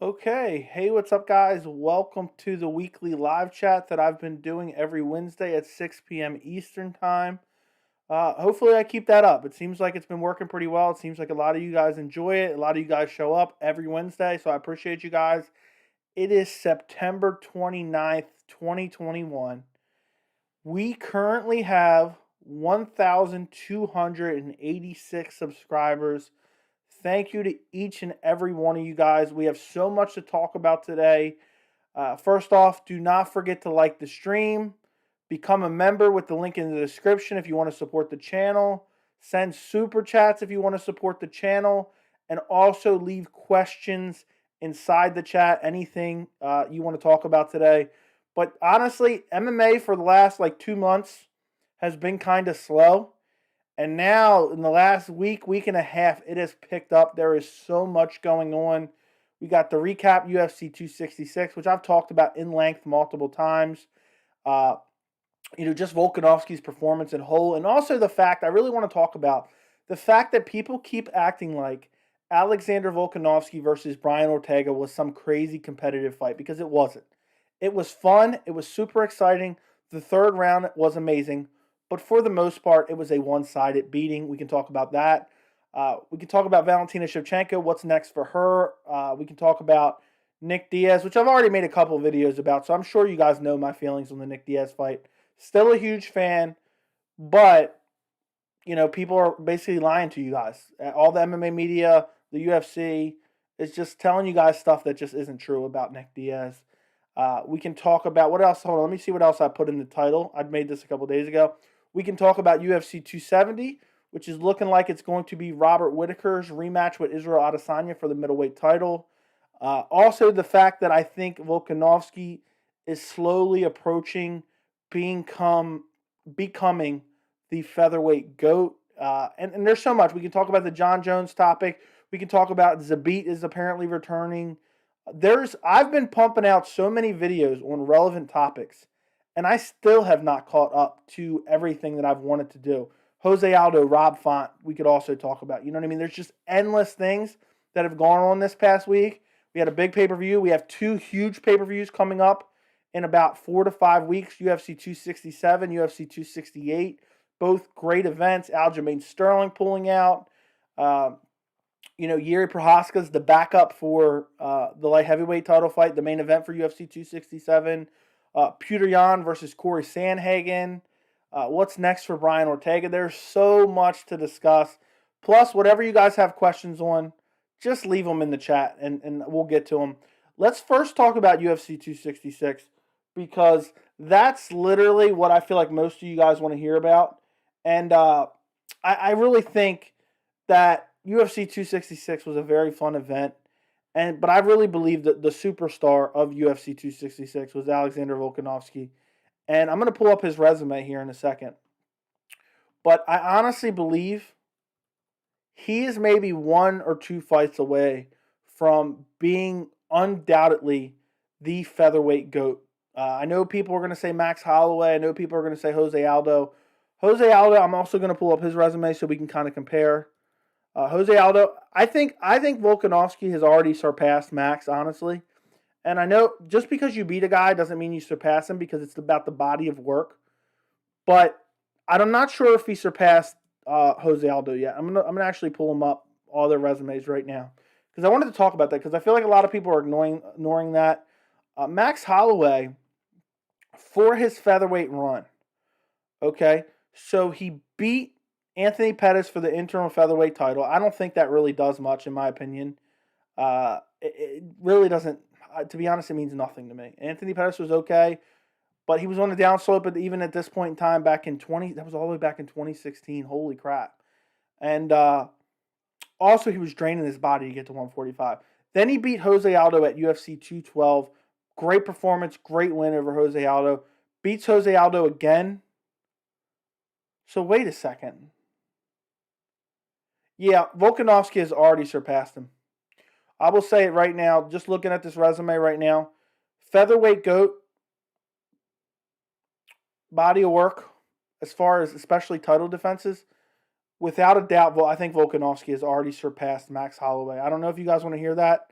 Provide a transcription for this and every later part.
Okay, hey, what's up, guys? Welcome to the weekly live chat that I've been doing every Wednesday at 6 p.m. Eastern Time. Hopefully, I keep that up. It seems like it's been working pretty well. It seems like a lot of you guys enjoy it. A lot of you guys show up every Wednesday, so I appreciate you guys. It is September 29th, 2021. We currently have 1,286 subscribers. Thank you to each and every one of you guys. We have so much to talk about today. First off, do not forget to like the stream. Become a member with the link in the description if you want to support the channel. Send super chats if you want to support the channel. And also leave questions inside the chat. Anything you want to talk about today. But honestly, MMA for the last 2 months has been kind of slow. And now, in the last week and a half, it has picked up. There is so much going on. We got the recap UFC 266, which I've talked about in length multiple times. Just Volkanovski's performance in whole. And also the fact, I really want to talk about the fact that people keep acting like Alexander Volkanovski versus Brian Ortega was some crazy competitive fight, because it wasn't. It was fun. It was super exciting. The third round was amazing. But for the most part, it was a one-sided beating. We can talk about that. We can talk about Valentina Shevchenko, what's next for her. We can talk about Nick Diaz, which I've already made a couple of videos about, so I'm sure you guys know my feelings on the Nick Diaz fight. Still a huge fan, but, people are basically lying to you guys. All the MMA media, the UFC, is just telling you guys stuff that just isn't true about Nick Diaz. We can talk about, what else? Hold on, let me see what else I put in the title. I'd made this a couple days ago. We can talk about UFC 270, which is looking like it's going to be Robert Whittaker's rematch with Israel Adesanya for the middleweight title. Also, the fact that I think Volkanovski is slowly approaching becoming the featherweight GOAT. And there's so much. We can talk about the John Jones topic. We can talk about Zabit is apparently returning. I've been pumping out so many videos on relevant topics, and I still have not caught up to everything that I've wanted to do. Jose Aldo, Rob Font, we could also talk about. You know what I mean? There's just endless things that have gone on this past week. We had a big pay-per-view. We have two huge pay-per-views coming up in about 4 to 5 weeks. UFC 267, UFC 268. Both great events. Aljamain Sterling pulling out. Yuri Prohaska's the backup for the light heavyweight title fight, the main event for UFC 267. Petr Yan versus Corey Sandhagen. What's next for Brian Ortega? There's so much to discuss. Plus, whatever you guys have questions on, just leave them in the chat, and we'll get to them. Let's first talk about UFC 266, because that's literally what I feel like most of you guys want to hear about. And I really think that UFC 266 was a very fun event. But I really believe that the superstar of UFC 266 was Alexander Volkanovski. And I'm going to pull up his resume here in a second. But I honestly believe he is maybe 1 or 2 fights away from being undoubtedly the featherweight GOAT. I know people are going to say Max Holloway. I know people are going to say Jose Aldo. Jose Aldo, I'm also going to pull up his resume so we can kind of compare. Jose Aldo, I think Volkanovski has already surpassed Max, honestly. And I know just because you beat a guy doesn't mean you surpass him, because it's about the body of work. But I'm not sure if he surpassed Jose Aldo yet. I'm gonna actually pull him up, all their resumes right now, because I wanted to talk about that, because I feel like a lot of people are ignoring that. Max Holloway, for his featherweight run, okay, so he beat Anthony Pettis for the interim featherweight title. I don't think that really does much, in my opinion. It really doesn't. To be honest, it means nothing to me. Anthony Pettis was okay, but he was on the downslope. But even at this point in time, that was all the way back in 2016. Holy crap! And also, he was draining his body to get to 145. Then he beat Jose Aldo at UFC 212. Great performance, great win over Jose Aldo. Beats Jose Aldo again. So wait a second. Yeah, Volkanovski has already surpassed him. I will say it right now, just looking at this resume right now. Featherweight GOAT, body of work, as far as especially title defenses, without a doubt, I think Volkanovski has already surpassed Max Holloway. I don't know if you guys want to hear that.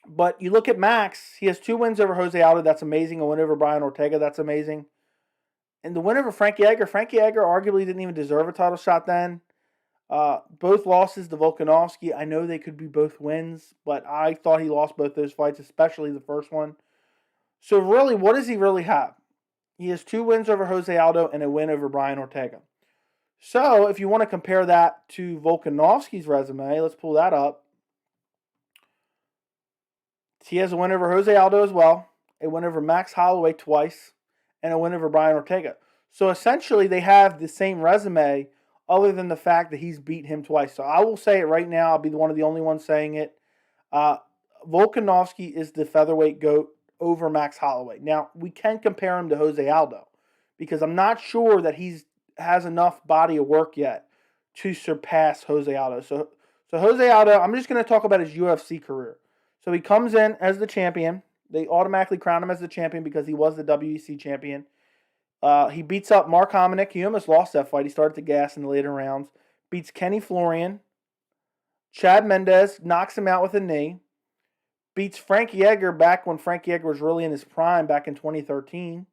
But you look at Max, he has 2 wins over Jose Aldo. That's amazing. A win over Brian Ortega. That's amazing. And the win over Frankie Edgar. Frankie Edgar arguably didn't even deserve a title shot then. Both losses to Volkanovski. I know they could be both wins, but I thought he lost both those fights, especially the first one. So really, what does he really have? He has 2 wins over Jose Aldo and a win over Brian Ortega. So if you want to compare that to Volkanovski's resume, let's pull that up. He has a win over Jose Aldo as well, a win over Max Holloway twice, and a win over Brian Ortega. So essentially, they have the same resume, other than the fact that he's beat him twice. So I will say it right now. I'll be one of the only ones saying it. Volkanovski is the featherweight GOAT over Max Holloway. Now, we can compare him to Jose Aldo because I'm not sure that he has enough body of work yet to surpass Jose Aldo. So Jose Aldo, I'm just going to talk about his UFC career. So he comes in as the champion. They automatically crown him as the champion because he was the WEC champion. He beats up Mark Hominick. He almost lost that fight. He started to gas in the later rounds. Beats Kenny Florian. Chad Mendes knocks him out with a knee. Beats Frankie Edgar back when Frankie Edgar was really in his prime back in 2013.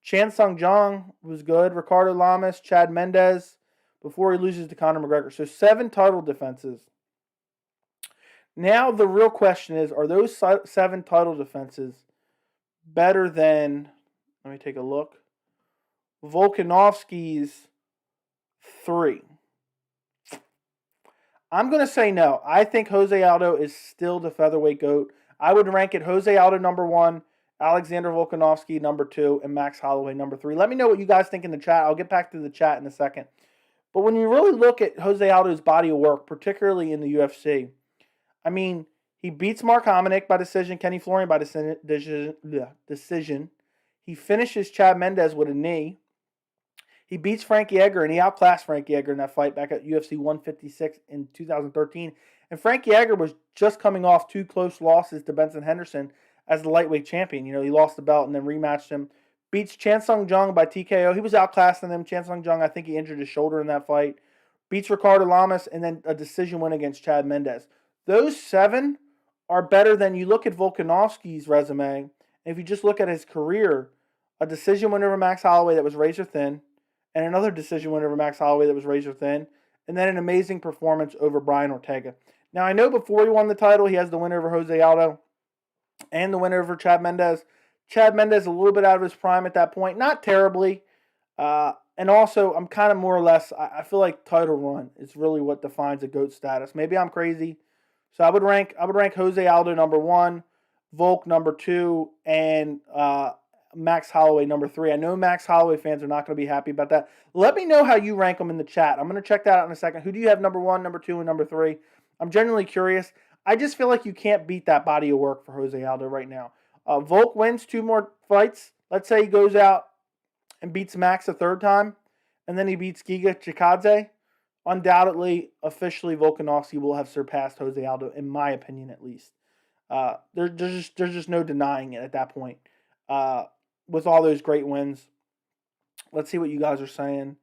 Chan Sung Jung was good. Ricardo Lamas, Chad Mendes, before he loses to Conor McGregor. So 7 title defenses. Now the real question is, are those 7 title defenses better than, let me take a look, Volkanovski's 3? I'm going to say no. I think Jose Aldo is still the featherweight GOAT. I would rank it Jose Aldo number 1, Alexander Volkanovski number 2, and Max Holloway number 3. Let me know what you guys think in the chat. I'll get back to the chat in a second. But when you really look at Jose Aldo's body of work, particularly in the UFC, I mean, he beats Mark Hominick by decision, Kenny Florian by decision. He finishes Chad Mendes with a knee. He beats Frankie Edgar, and he outclassed Frankie Edgar in that fight back at UFC 156 in 2013. And Frankie Edgar was just coming off 2 close losses to Benson Henderson as the lightweight champion. You know, he lost the belt and then rematched him. Beats Chan Sung Jung by TKO. He was outclassing them. Chan Sung Jung, I think he injured his shoulder in that fight. Beats Ricardo Lamas, and then a decision win against Chad Mendes. Those 7 are better than you look at Volkanovski's resume. And if you just look at his career, a decision win over Max Holloway that was razor thin, and another decision win over Max Holloway that was razor thin, and then an amazing performance over Brian Ortega. Now, I know before he won the title, he has the win over Jose Aldo and the win over Chad Mendes. Chad Mendes a little bit out of his prime at that point. Not terribly. And also, I'm kind of more or less, I feel like title run is really what defines a GOAT status. Maybe I'm crazy. So I would rank Jose Aldo number 1, Volk number 2, and Max Holloway number 3. I know Max Holloway fans are not going to be happy about that. Let me know how you rank them in the chat. I'm going to check that out in a second. Who do you have number 1, number 2, and number 3? I'm genuinely curious. I just feel like you can't beat that body of work for Jose Aldo right now. Volk wins 2 more fights. Let's say he goes out and beats Max a 3rd time, and then he beats Giga Chikadze. Undoubtedly, officially, Volkanovski will have surpassed Jose Aldo, in my opinion at least. There's just no denying it at that point. With all those great wins. Let's see what you guys are saying.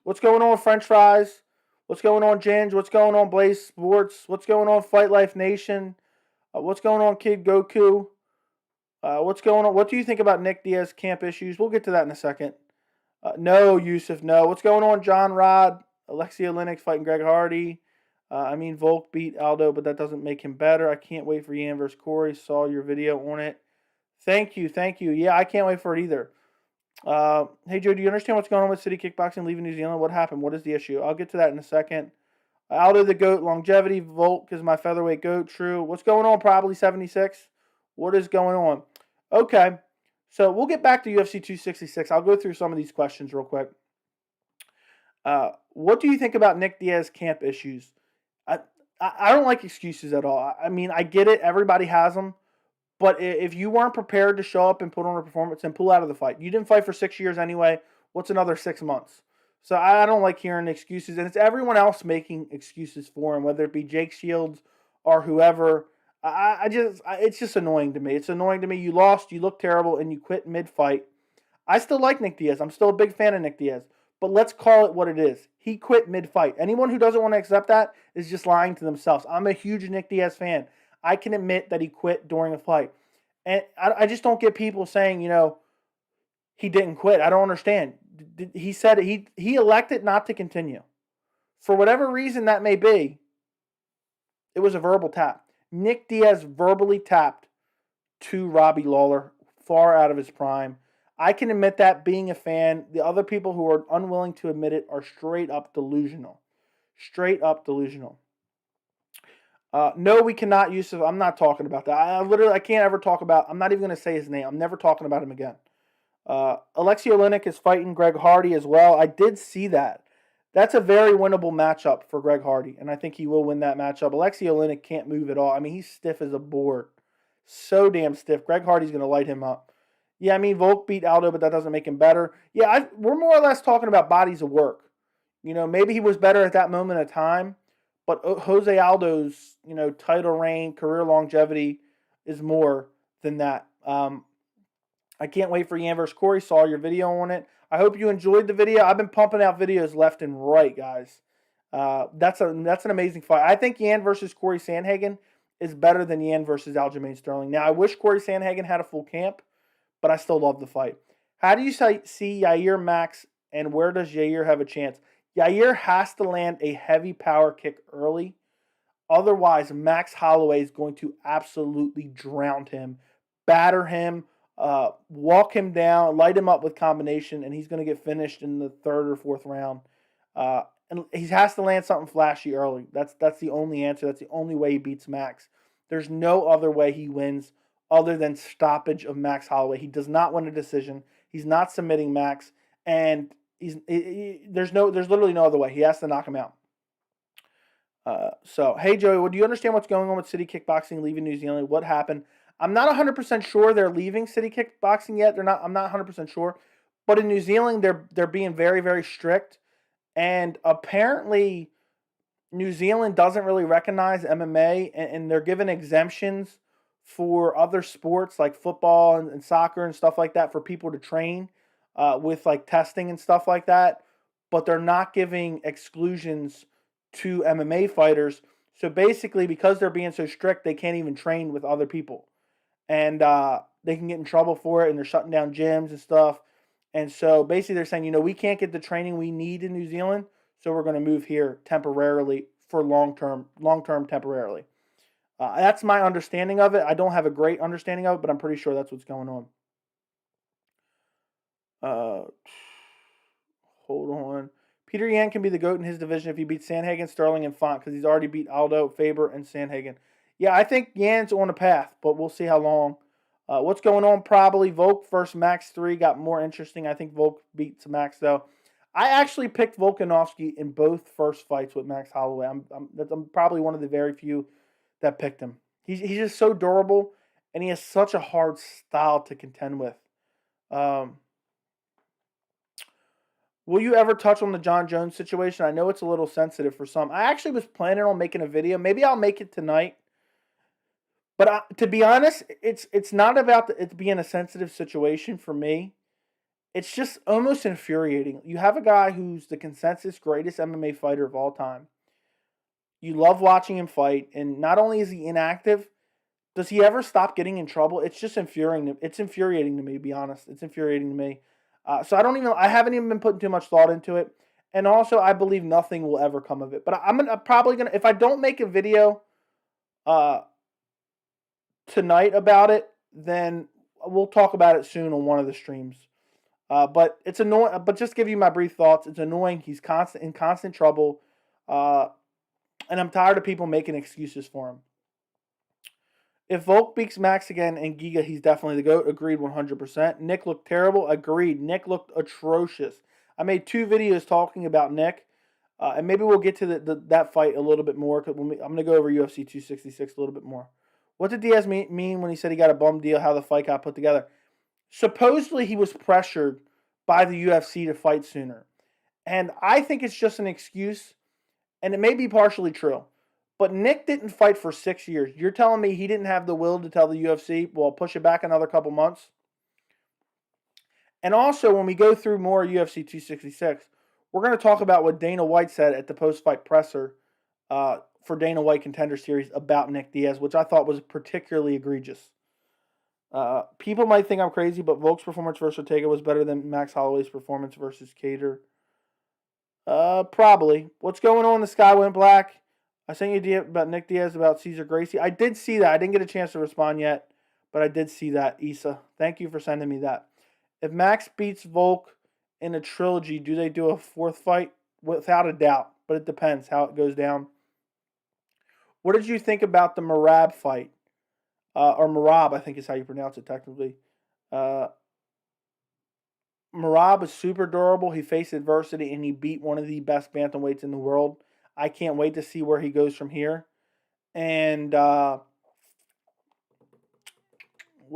What's going on, French Fries? What's going on, Ginge? What's going on, Blaydes Sports? What's going on, Fight Life Nation? What's going on, Kid Goku? What's going on? What do you think about Nick Diaz camp issues? We'll get to that in a second. No, Yusuf, no. What's going on, John Rod? Alexia Lennox fighting Greg Hardy. Volk beat Aldo, but that doesn't make him better. I can't wait for Yan versus Corey. Saw your video on it. Thank you. Yeah, I can't wait for it either. Hey, Joe, do you understand what's going on with City Kickboxing leaving New Zealand? What happened? What is the issue? I'll get to that in a second. Aldo the GOAT, longevity. Volk is my featherweight GOAT. True. What's going on? Probably 76. What is going on? Okay. So we'll get back to UFC 266. I'll go through some of these questions real quick. What do you think about Nick Diaz camp issues? I don't like excuses at all. I mean, I get it. Everybody has them. But if you weren't prepared to show up and put on a performance and pull out of the fight, you didn't fight for 6 years anyway. What's another 6 months? So I don't like hearing excuses. And it's everyone else making excuses for him, whether it be Jake Shields or whoever. It's just annoying to me. It's annoying to me. You lost, you look terrible, and you quit mid-fight. I still like Nick Diaz. I'm still a big fan of Nick Diaz. But let's call it what it is. He quit mid-fight. Anyone who doesn't want to accept that is just lying to themselves. I'm a huge Nick Diaz fan. I can admit that he quit during a fight. And I just don't get people saying, he didn't quit. I don't understand. He said he elected not to continue. For whatever reason that may be, it was a verbal tap. Nick Diaz verbally tapped to Robbie Lawler far out of his prime. I can admit that being a fan. The other people who are unwilling to admit it are straight up delusional. Straight up delusional. No, we cannot, Yusuf. I'm not talking about that. I can't ever talk about. I'm not even going to say his name. I'm never talking about him again. Alexei Oleinik is fighting Greg Hardy as well. I did see that. That's a very winnable matchup for Greg Hardy, and I think he will win that matchup. Alexei Oleinik can't move at all. I mean, he's stiff as a board. So damn stiff. Greg Hardy's going to light him up. Yeah, I mean, Volk beat Aldo, but that doesn't make him better. Yeah, we're more or less talking about bodies of work. Maybe he was better at that moment of time, but Jose Aldo's, title reign, career longevity is more than that. I can't wait for Yan vs. Corey. Saw your video on it. I hope you enjoyed the video. I've been pumping out videos left and right, guys. That's an amazing fight. I think Yan versus Corey Sandhagen is better than Yan versus Aljamain Sterling. Now, I wish Corey Sandhagen had a full camp, but I still love the fight. How do you see Yair Max, and where does Yair have a chance? Yair has to land a heavy power kick early. Otherwise, Max Holloway is going to absolutely drown him, batter him, walk him down, light him up with combination, and he's going to get finished in the third or fourth round. And he has to land something flashy early. That's the only answer. That's the only way he beats Max. There's no other way he wins other than stoppage of Max Holloway. He does not win a decision. He's not submitting Max, and there's literally no other way. He has to knock him out. So, hey, Joey, do you understand what's going on with City Kickboxing leaving New Zealand? What happened? I'm not 100% sure they're leaving City Kickboxing yet. I'm not 100% sure. But in New Zealand, they're being very, very strict. And apparently, New Zealand doesn't really recognize MMA, and they're given exemptions for other sports like football and soccer and stuff like that for people to train with like testing and stuff like that. But they're not giving exclusions to MMA fighters. So basically, because they're being so strict, they can't even train with other people. And they can get in trouble for it, and they're shutting down gyms and stuff. And so basically they're saying, we can't get the training we need in New Zealand, so we're going to move here temporarily for long-term temporarily. That's my understanding of it. I don't have a great understanding of it, but I'm pretty sure that's what's going on. Hold on. Peter Yan can be the GOAT in his division if he beats Sandhagen, Sterling, and Font, because he's already beat Aldo, Faber, and Sandhagen. Yeah, I think Yan's on a path, but we'll see how long. What's going on? Probably Volk versus Max 3 got more interesting. I think Volk beats Max, though. I actually picked Volkanovski in both first fights with Max Holloway. I'm probably one of the very few that picked him. He's just so durable, and he has such a hard style to contend with. Will you ever touch on the John Jones situation? I know it's a little sensitive for some. I actually was planning on making a video. Maybe I'll make it tonight. But to be honest, it's not about it being a sensitive situation for me. It's just almost infuriating. You have a guy who's the consensus greatest MMA fighter of all time. You love watching him fight, and not only is he inactive, does he ever stop getting in trouble? It's just infuriating. It's infuriating to me, to be honest. It's infuriating to me. So I haven't even been putting too much thought into it. And also, I believe nothing will ever come of it. But I'm probably going to, if I don't make a video tonight about it, then we'll talk about it soon on one of the streams. But it's annoying. But just give you my brief thoughts. It's annoying. He's in constant trouble. And I'm tired of people making excuses for him. If Volk beats Max again and Giga, he's definitely the GOAT. Agreed 100%. Nick looked terrible. Agreed. Nick looked atrocious. I made 2 videos talking about Nick. And maybe we'll get to that fight a little bit more. Cause I'm going to go over UFC 266 a little bit more. What did Diaz mean when he said he got a bum deal, how the fight got put together? Supposedly he was pressured by the UFC to fight sooner. And I think it's just an excuse. And it may be partially true. But Nick didn't fight for 6 years. You're telling me he didn't have the will to tell the UFC, well, push it back another couple months? And also, when we go through more UFC 266, we're going to talk about what Dana White said at the post-fight presser for Dana White Contender Series about Nick Diaz, which I thought was particularly egregious. People might think I'm crazy, but Volk's performance versus Ortega was better than Max Holloway's performance versus Cater. Probably. What's going on? The sky went black. I sent you a DM about Nick Diaz about Cesar Gracie. I did see that. I didn't get a chance to respond yet, but I did see that, Issa. Thank you for sending me that. If Max beats Volk in a trilogy, do they do a fourth fight? Without a doubt, but it depends how it goes down. What did you think about the Merab fight? Or Merab, I think is how you pronounce it technically. Merab is super durable. He faced adversity and he beat one of the best bantamweights in the world. I can't wait to see where he goes from here. And what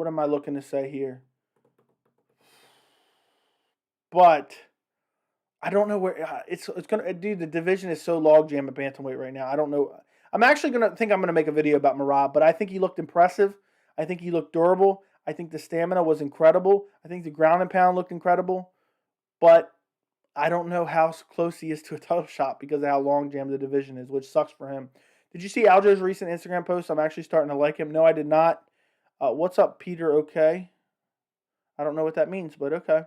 am I looking to say here? But I don't know where it's gonna. Dude, the division is so logjam at bantamweight right now. I don't know. I'm actually gonna make a video about Merab, but I think he looked impressive. I think he looked durable. I think the stamina was incredible. I think the ground and pound looked incredible. But I don't know how close he is to a title shot because of how long jammed the division is, which sucks for him. Did you see Aljo's recent Instagram post? I'm actually starting to like him. No, I did not. What's up, Peter? Okay. I don't know what that means, but okay.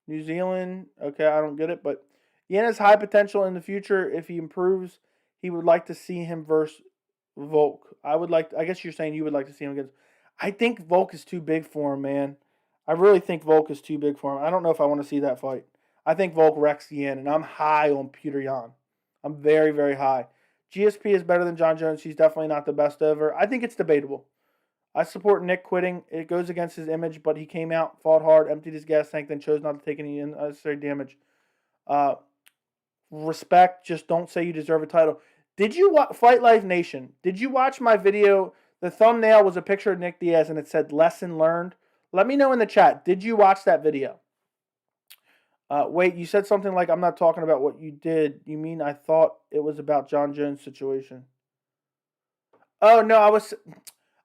New Zealand. Okay, I don't get it. But Yan has high potential in the future. If he improves, he would like to see him versus Volk. I guess you're saying you would like to see him against. I think Volk is too big for him, man. I really think Volk is too big for him. I don't know if I want to see that fight. I think Volk wrecks Yan, and I'm high on Peter Yan. I'm very, very high. GSP is better than Jon Jones. He's definitely not the best ever. I think it's debatable. I support Nick quitting. It goes against his image, but he came out, fought hard, emptied his gas tank, then chose not to take any unnecessary damage. Respect. Just don't say you deserve a title. Did you watch Fight Life Nation? Did you watch my video? The thumbnail was a picture of Nick Diaz, and it said lesson learned. Let me know in the chat. Did you watch that video? Wait, you said something like, I'm not talking about what you did. You mean I thought it was about Jon Jones' situation? Oh, no, I was...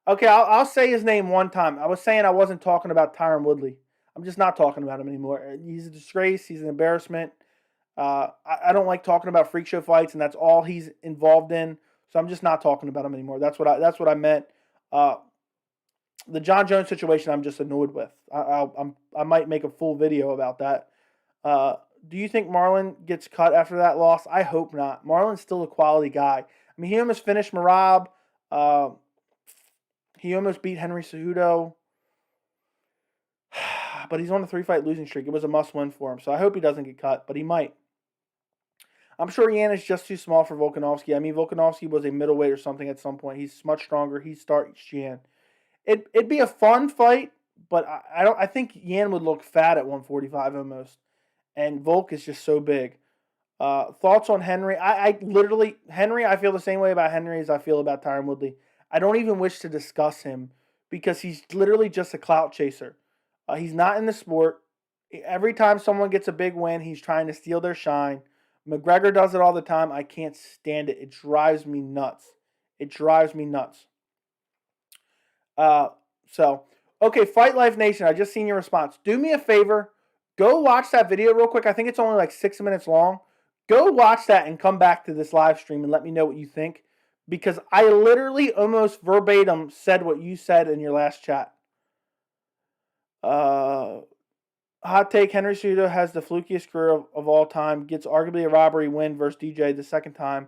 Okay, I'll say his name one time. I was saying I wasn't talking about Tyron Woodley. I'm just not talking about him anymore. He's a disgrace. He's an embarrassment. I don't like talking about freak show fights, and that's all he's involved in. So I'm just not talking about him anymore. That's what I meant. The Jon Jones situation, I'm just annoyed with. I might make a full video about that. Do you think Marlon gets cut after that loss? I hope not. Marlon's still a quality guy. I mean, he almost finished Merab. He almost beat Henry Cejudo. But he's on a 3-fight losing streak. It was a must-win for him. So I hope he doesn't get cut, but he might. I'm sure Yan is just too small for Volkanovski. I mean, Volkanovski was a middleweight or something at some point. He's much stronger. He starts Yan. It'd be a fun fight, but I think Yan would look fat at 145 almost. And Volk is just so big. Thoughts on Henry? Henry, I feel the same way about Henry as I feel about Tyron Woodley. I don't even wish to discuss him because he's literally just a clout chaser. He's not in the sport. Every time someone gets a big win, he's trying to steal their shine. McGregor does it all the time. I can't stand it. It drives me nuts. Okay, Fight Life Nation, I just seen your response. Do me a favor. Go watch that video real quick. I think it's only like 6 minutes long. Go watch that and come back to this live stream and let me know what you think. Because I literally almost verbatim said what you said in your last chat. Hot take, Henry Cejudo has the flukiest career of all time. Gets arguably a robbery win versus DJ the second time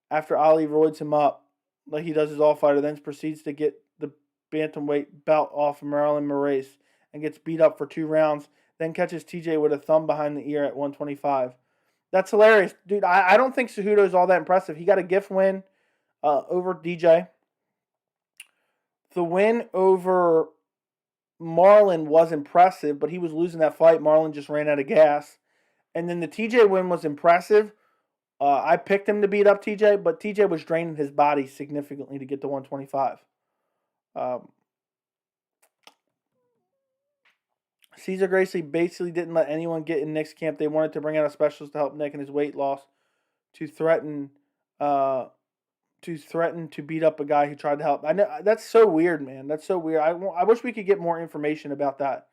after Ali roids him up like he does his all-fighter. Then proceeds to get the bantamweight belt off of Moraes and gets beat up for 2 rounds. Then catches TJ with a thumb behind the ear at 125. That's hilarious. Dude, I don't think Cejudo is all that impressive. He got a gift win over DJ. The win over Marlon was impressive, but he was losing that fight. Marlon just ran out of gas. And then the TJ win was impressive. I picked him to beat up TJ, but TJ was draining his body significantly to get to 125. Cesar Gracie basically didn't let anyone get in Nick's camp. They wanted to bring out a specialist to help Nick in his weight loss to threaten to beat up a guy who tried to help. I know that's so weird, man. That's so weird. I wish we could get more information about that.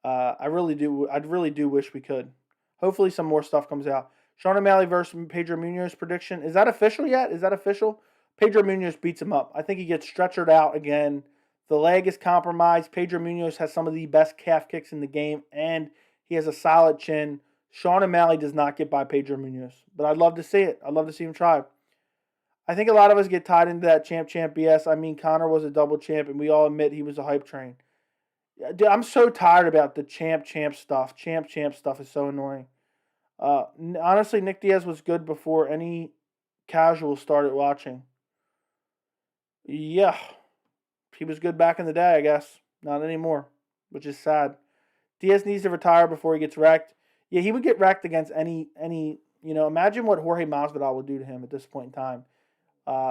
I really do. I really do wish we could. Hopefully, some more stuff comes out. Sean O'Malley versus Pedro Munoz prediction. Is that official yet? Is that official? Pedro Munoz beats him up. I think he gets stretchered out again. The leg is compromised. Pedro Munoz has some of the best calf kicks in the game, and he has a solid chin. Sean O'Malley does not get by Pedro Munoz, but I'd love to see it. I'd love to see him try. I think a lot of us get tied into that champ BS. I mean, Conor was a double champ, and we all admit he was a hype train. Dude, I'm so tired about the champ stuff. Champ stuff is so annoying. Honestly, Nick Diaz was good before any casual started watching. Yeah, he was good back in the day, I guess. Not anymore, which is sad. Diaz needs to retire before he gets wrecked. Yeah, he would get wrecked against any. Imagine what Jorge Masvidal would do to him at this point in time.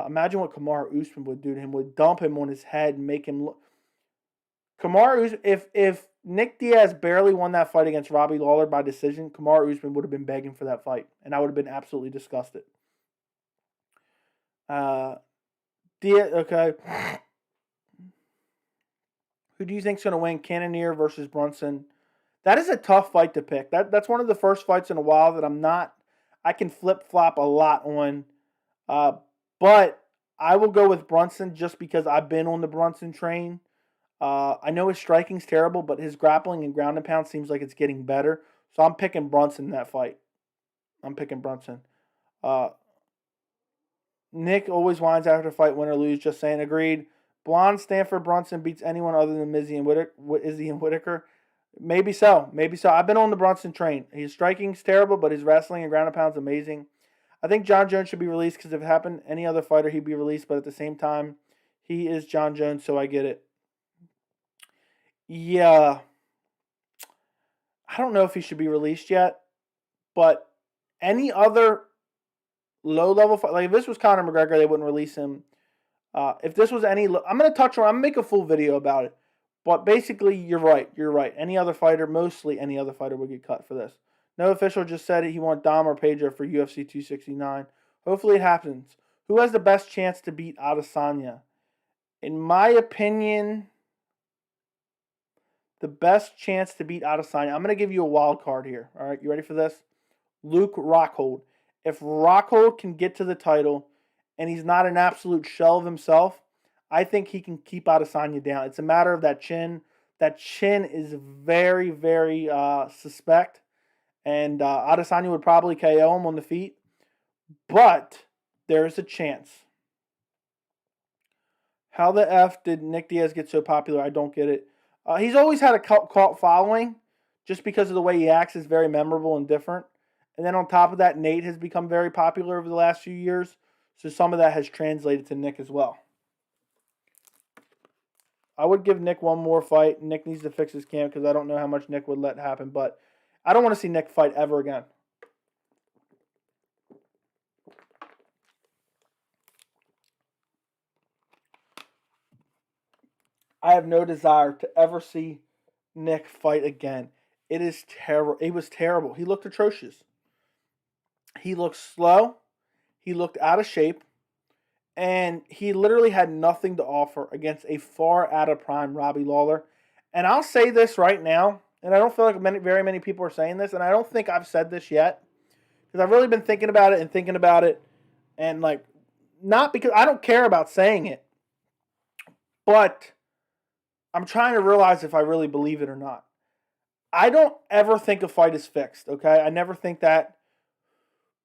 Imagine what Kamaru Usman would do to him. Would dump him on his head and make him look. Kamaru Usman, if Nick Diaz barely won that fight against Robbie Lawler by decision, Kamaru Usman would have been begging for that fight, and I would have been absolutely disgusted. Diaz, okay. Who do you think's going to win? Cannonier versus Brunson. That is a tough fight to pick. That's one of the first fights in a while that I can flip-flop a lot on. But I will go with Brunson just because I've been on the Brunson train. I know his striking's terrible, but his grappling and ground and pound seems like it's getting better. So I'm picking Brunson in that fight. I'm picking Brunson. Nick always whines after a fight, win or lose. Just saying, agreed. Blonde Stanford Brunson beats anyone other than Izzy and Whitaker. Maybe so. I've been on the Brunson train. His striking's terrible, but his wrestling and ground and pound's amazing. I think John Jones should be released because if it happened any other fighter, he'd be released. But at the same time, he is John Jones, so I get it. Yeah. I don't know if he should be released yet, but any other low-level fight, like if this was Conor McGregor, they wouldn't release him. If this was I'm going to make a full video about it. But basically, you're right. Any other fighter, mostly any other fighter would get cut for this. No official just said he wants Dom or Pedro for UFC 269. Hopefully it happens. Who has the best chance to beat Adesanya? In my opinion, the best chance to beat Adesanya, I'm going to give you a wild card here. All right, you ready for this? Luke Rockhold. If Rockhold can get to the title and he's not an absolute shell of himself, I think he can keep Adesanya down. It's a matter of that chin. That chin is very, very suspect. And Adesanya would probably KO him on the feet. But there is a chance. How the F did Nick Diaz get so popular? I don't get it. He's always had a cult following. Just because of the way he acts is very memorable and different. And then on top of that, Nate has become very popular over the last few years. So some of that has translated to Nick as well. I would give Nick one more fight. Nick needs to fix his camp because I don't know how much Nick would let happen. But I don't want to see Nick fight ever again. I have no desire to ever see Nick fight again. It is terrible. It was terrible. He looked atrocious. He looked slow. He looked out of shape. And he literally had nothing to offer against a far out of prime Robbie Lawler. And I'll say this right now, and I don't feel like very many people are saying this, and I don't think I've said this yet, because I've really been thinking about it, and like, not because I don't care about saying it, but I'm trying to realize if I really believe it or not. I don't ever think a fight is fixed, okay? I never think that.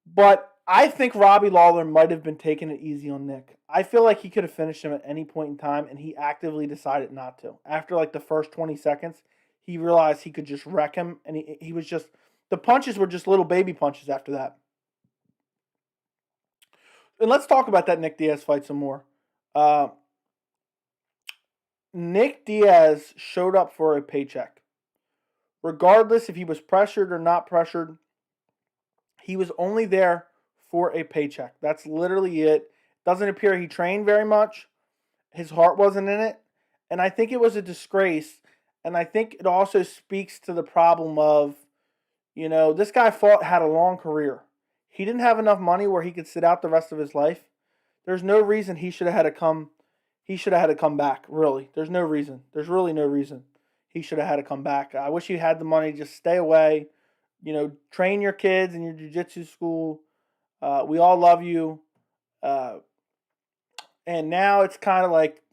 But I think Robbie Lawler might have been taking it easy on Nick. I feel like he could have finished him at any point in time, and he actively decided not to. After like the first 20 seconds, he realized he could just wreck him, and he was just, the punches were just little baby punches after that. And let's talk about that Nick Diaz fight some more. Nick Diaz showed up for a paycheck. Regardless if he was pressured or not pressured, he was only there for a paycheck. That's literally it. Doesn't appear he trained very much. His heart wasn't in it. And I think it was a disgrace. And I think it also speaks to the problem of, this guy had a long career. He didn't have enough money where he could sit out the rest of his life. There's no reason he should have had to come back, really. There's no reason. There's really no reason he should have had to come back. I wish he had the money to just stay away. Train your kids in your jiu-jitsu school. We all love you. And now it's kind of like,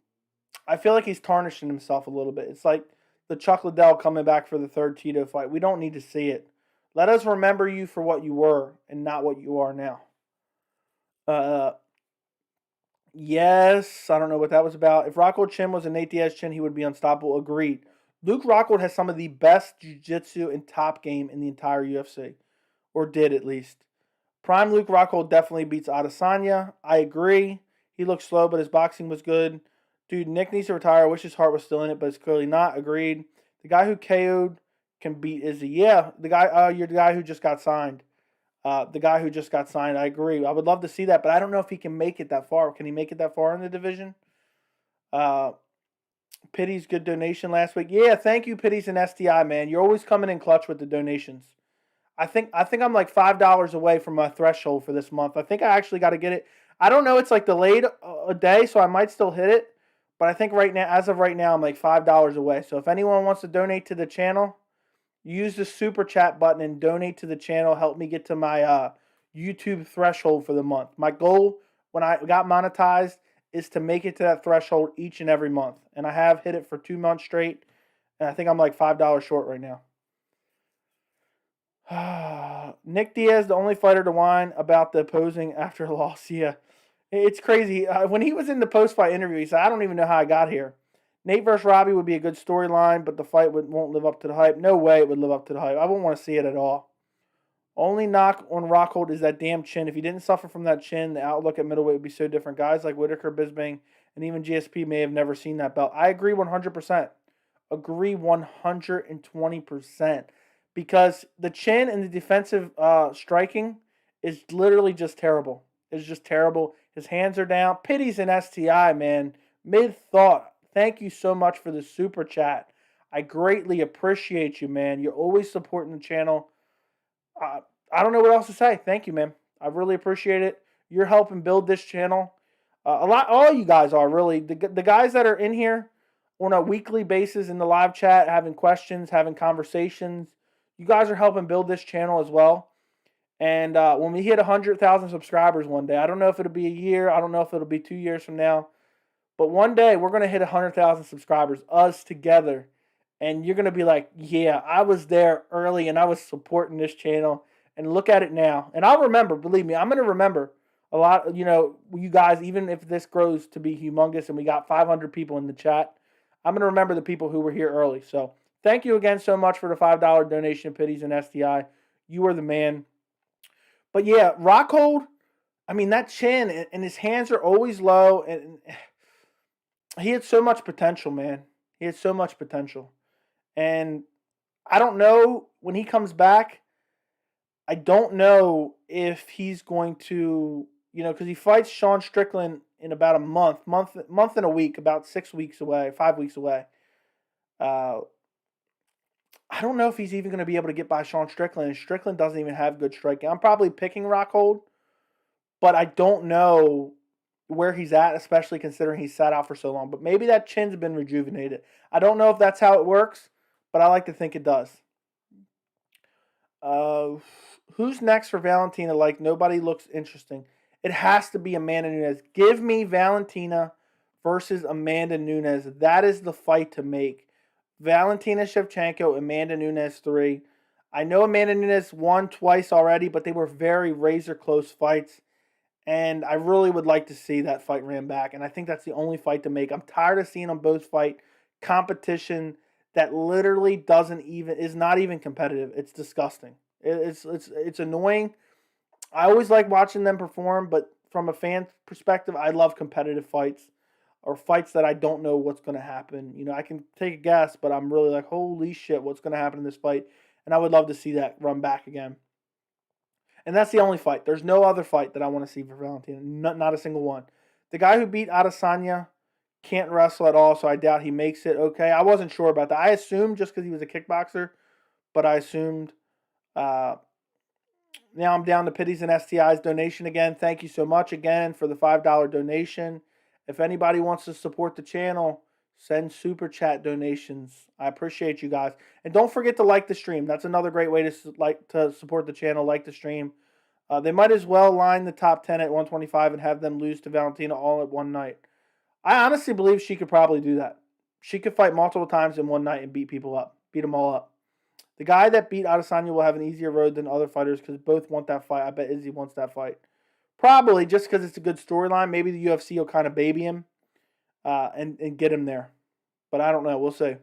I feel like he's tarnishing himself a little bit. It's like the Chuck Liddell coming back for the third Tito fight. We don't need to see it. Let us remember you for what you were and not what you are now. Yes, I don't know what that was about. If Rockhold chin was a Nate Diaz chin, he would be unstoppable. Agreed. Luke Rockhold has some of the best jiu-jitsu and top game in the entire UFC. Or did, at least. Prime Luke Rockhold definitely beats Adesanya. I agree. He looked slow, but his boxing was good. Dude, Nick needs to retire. I wish his heart was still in it, but it's clearly not. Agreed. The guy who KO'd can beat Izzy. Yeah, the guy. You're the guy who just got signed. The guy who just got signed. I agree. I would love to see that, but I don't know if he can make it that far. Can he make it that far in the division? Pitty's good donation last week. Yeah, thank you, Pitty's and STI, man. You're always coming in clutch with the donations. I think I'm like $5 away from my threshold for this month. I think I actually got to get it. I don't know. It's like delayed a day, so I might still hit it. But I think right now, as of right now, I'm like $5 away. So if anyone wants to donate to the channel, use the super chat button and donate to the channel. Help me get to my YouTube threshold for the month. My goal when I got monetized is to make it to that threshold each and every month. And I have hit it for 2 months straight. And I think I'm like $5 short right now. Nick Diaz, the only fighter to whine about the opposing after a loss. Yeah, it's crazy. When he was in the post-fight interview, he said, I don't even know how I got here. Nate versus Robbie would be a good storyline, but the fight won't live up to the hype. No way it would live up to the hype. I wouldn't want to see it at all. Only knock on Rockhold is that damn chin. If he didn't suffer from that chin, the outlook at middleweight would be so different. Guys like Whitaker, Bisbing, and even GSP may have never seen that belt. I agree 100%. Agree 120%. Because the chin and the defensive striking is literally just terrible. It's just terrible. His hands are down. Pity's an STI, man. Mid-thought. Thank you so much for the super chat. I greatly appreciate you, man. You're always supporting the channel. I don't know what else to say. Thank you, man. I really appreciate it. You're helping build this channel. All you guys are, really. The guys that are in here on a weekly basis in the live chat, having questions, having conversations, you guys are helping build this channel as well. And when we hit 100,000 subscribers one day, I don't know if it'll be a year. I don't know if it'll be 2 years from now. But one day, we're going to hit 100,000 subscribers, us together. And you're going to be like, yeah, I was there early and I was supporting this channel. And look at it now. And I'll remember, believe me, I'm going to remember a lot, you guys, even if this grows to be humongous and we got 500 people in the chat, I'm going to remember the people who were here early. So thank you again so much for the $5 donation, Pitties and STI. You are the man. But yeah, Rockhold, I mean, that chin and his hands are always low. And he had so much potential, man. He had so much potential. And I don't know when he comes back, I don't know if he's going to, because he fights Sean Strickland in about a month and a week, about 6 weeks away, 5 weeks away. I don't know if he's even going to be able to get by Sean Strickland. And Strickland doesn't even have good striking. I'm probably picking Rockhold, but I don't know where he's at, especially considering he's sat out for so long. But maybe that chin's been rejuvenated. I don't know if that's how it works, but I like to think it does. Who's next for Valentina? Like, nobody looks interesting. It has to be Amanda Nunes. Give me Valentina versus Amanda Nunes. That is the fight to make. Valentina Shevchenko, Amanda Nunes 3. I know Amanda Nunes won twice already, but they were very razor-close fights. And I really would like to see that fight ran back. And I think that's the only fight to make. I'm tired of seeing them both fight competition that literally is not even competitive. It's disgusting. It's annoying. I always like watching them perform, but from a fan perspective, I love competitive fights or fights that I don't know what's going to happen. I can take a guess, but I'm really like, holy shit, what's going to happen in this fight? And I would love to see that run back again. And that's the only fight. There's no other fight that I want to see for Valentina. Not a single one. The guy who beat Adesanya can't wrestle at all, so I doubt he makes it. Okay, I wasn't sure about that. I assumed just because he was a kickboxer, but I assumed. Now I'm down to Pitties and STI's donation again. Thank you so much again for the $5 donation. If anybody wants to support the channel, send super chat donations. I appreciate you guys. And don't forget to like the stream. That's another great way to support the channel. Like the stream. They might as well line the top 10 at 125 and have them lose to Valentina all at one night. I honestly believe she could probably do that. She could fight multiple times in one night and beat people up, beat them all up. The guy that beat Adesanya will have an easier road than other fighters because both want that fight. I bet Izzy wants that fight. Probably just because it's a good storyline. Maybe the UFC will kind of baby him and get him there. But I don't know. We'll see.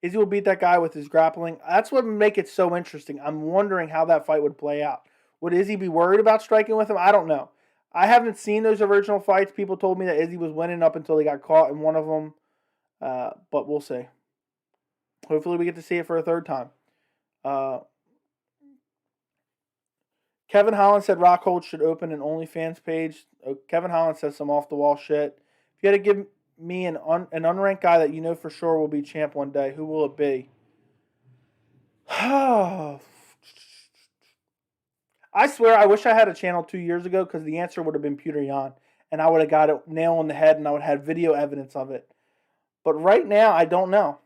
Izzy will beat that guy with his grappling. That's what would make it so interesting. I'm wondering how that fight would play out. Would Izzy be worried about striking with him? I don't know. I haven't seen those original fights. People told me that Izzy was winning up until he got caught in one of them. But we'll see. Hopefully we get to see it for a third time. Kevin Holland said Rockhold should open an OnlyFans page. Kevin Holland says some off-the-wall shit. If you had to give me an unranked guy that you know for sure will be champ one day, who will it be? I swear I wish I had a channel 2 years ago because the answer would have been Peter Yan. And I would have got it nail on the head and I would have video evidence of it. But right now, I don't know.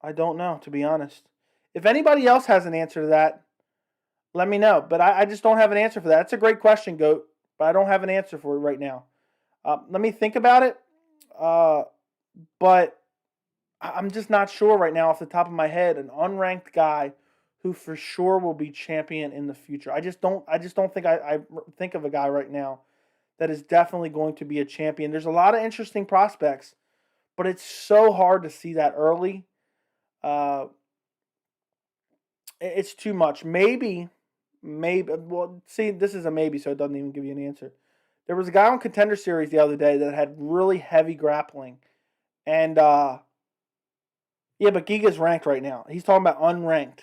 I don't know, to be honest. If anybody else has an answer to that, let me know. But I just don't have an answer for that. It's a great question, Goat. But I don't have an answer for it right now. Let me think about it. But I'm just not sure right now off the top of my head. An unranked guy who for sure will be champion in the future. I just don't think I think of a guy right now that is definitely going to be a champion. There's a lot of interesting prospects, but it's so hard to see that early. It's too much. Maybe. Well, see, this is a maybe, so it doesn't even give you an answer. There was a guy on Contender Series the other day that had really heavy grappling. And, yeah, but Giga's ranked right now. He's talking about unranked.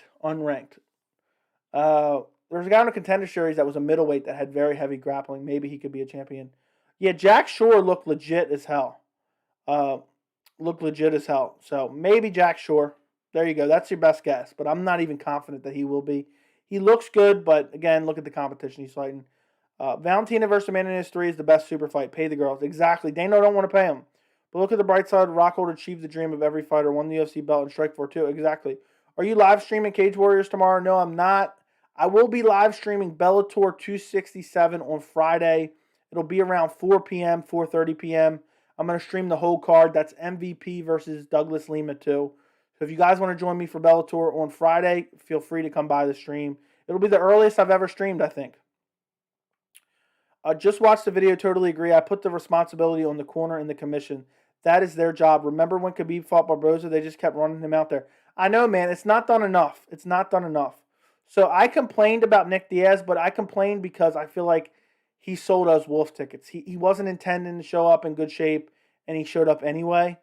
There's a guy on a Contender Series that was a middleweight that had very heavy grappling. Maybe he could be a champion. Yeah, Jack Shore looked legit as hell. So maybe Jack Shore. There you go. That's your best guess. But I'm not even confident that he will be. He looks good, but again, look at the competition he's fighting. Valentina versus Amanda Nunes 3 is the best super fight. Pay the girls. Exactly. Dano don't want to pay him. But look at the bright side. Rockhold achieved the dream of every fighter. Won the UFC belt and Strikeforce too. Exactly. Are you live streaming Cage Warriors tomorrow? No, I'm not. I will be live streaming Bellator 267 on Friday. It'll be around 4 p.m., 4:30 p.m. I'm going to stream the whole card. That's MVP versus Douglas Lima too. So if you guys want to join me for Bellator on Friday, feel free to come by the stream. It'll be the earliest I've ever streamed, I think. Just watched the video, totally agree. I put the responsibility on the corner and the commission. That is their job. Remember when Khabib fought Barboza? They just kept running him out there. I know, man. It's not done enough. So I complained about Nick Diaz, but I complained because I feel like he sold us wolf tickets. He wasn't intending to show up in good shape, and he showed up anyway.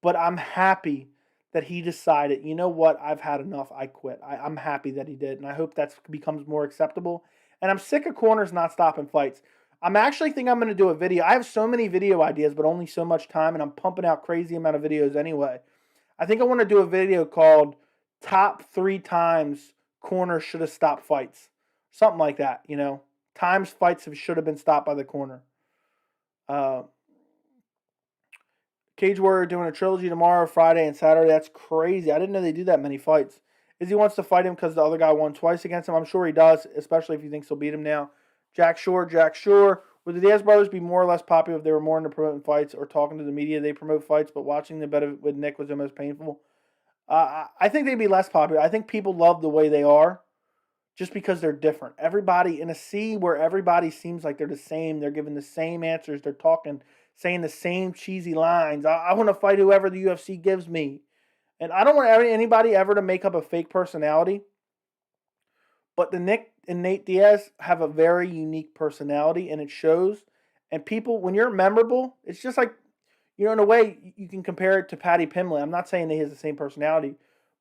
But I'm happy that he decided, you know what, I've had enough, I quit. I'm happy that he did, and I hope that becomes more acceptable. And I'm sick of corners not stopping fights. I'm actually think I'm going to do a video. I have so many video ideas, but only so much time, and I'm pumping out crazy amount of videos anyway. I think I want to do a video called Top 3 Times Corners Should Have Stopped Fights. Something like that, you know. Times fights should have been stopped by the corner. Cage Warrior doing a trilogy tomorrow, Friday, and Saturday. That's crazy. I didn't know they do that many fights. Izzy wants to fight him because the other guy won twice against him. I'm sure he does, especially if he thinks he'll beat him now. Jack Shore. Would the Diaz brothers be more or less popular if they were more into promoting fights or talking to the media? They promote fights, but watching them better with Nick was the most painful. I think they'd be less popular. I think people love the way they are just because they're different. Everybody in a sea where everybody seems like they're the same. They're giving the same answers. They're talking, saying the same cheesy lines. I want to fight whoever the UFC gives me. And I don't want anybody ever to make up a fake personality. But the Nick and Nate Diaz have a very unique personality, and it shows. And people, when you're memorable, it's just like, you know, in a way, you can compare it to Paddy Pimblett. I'm not saying that he has the same personality,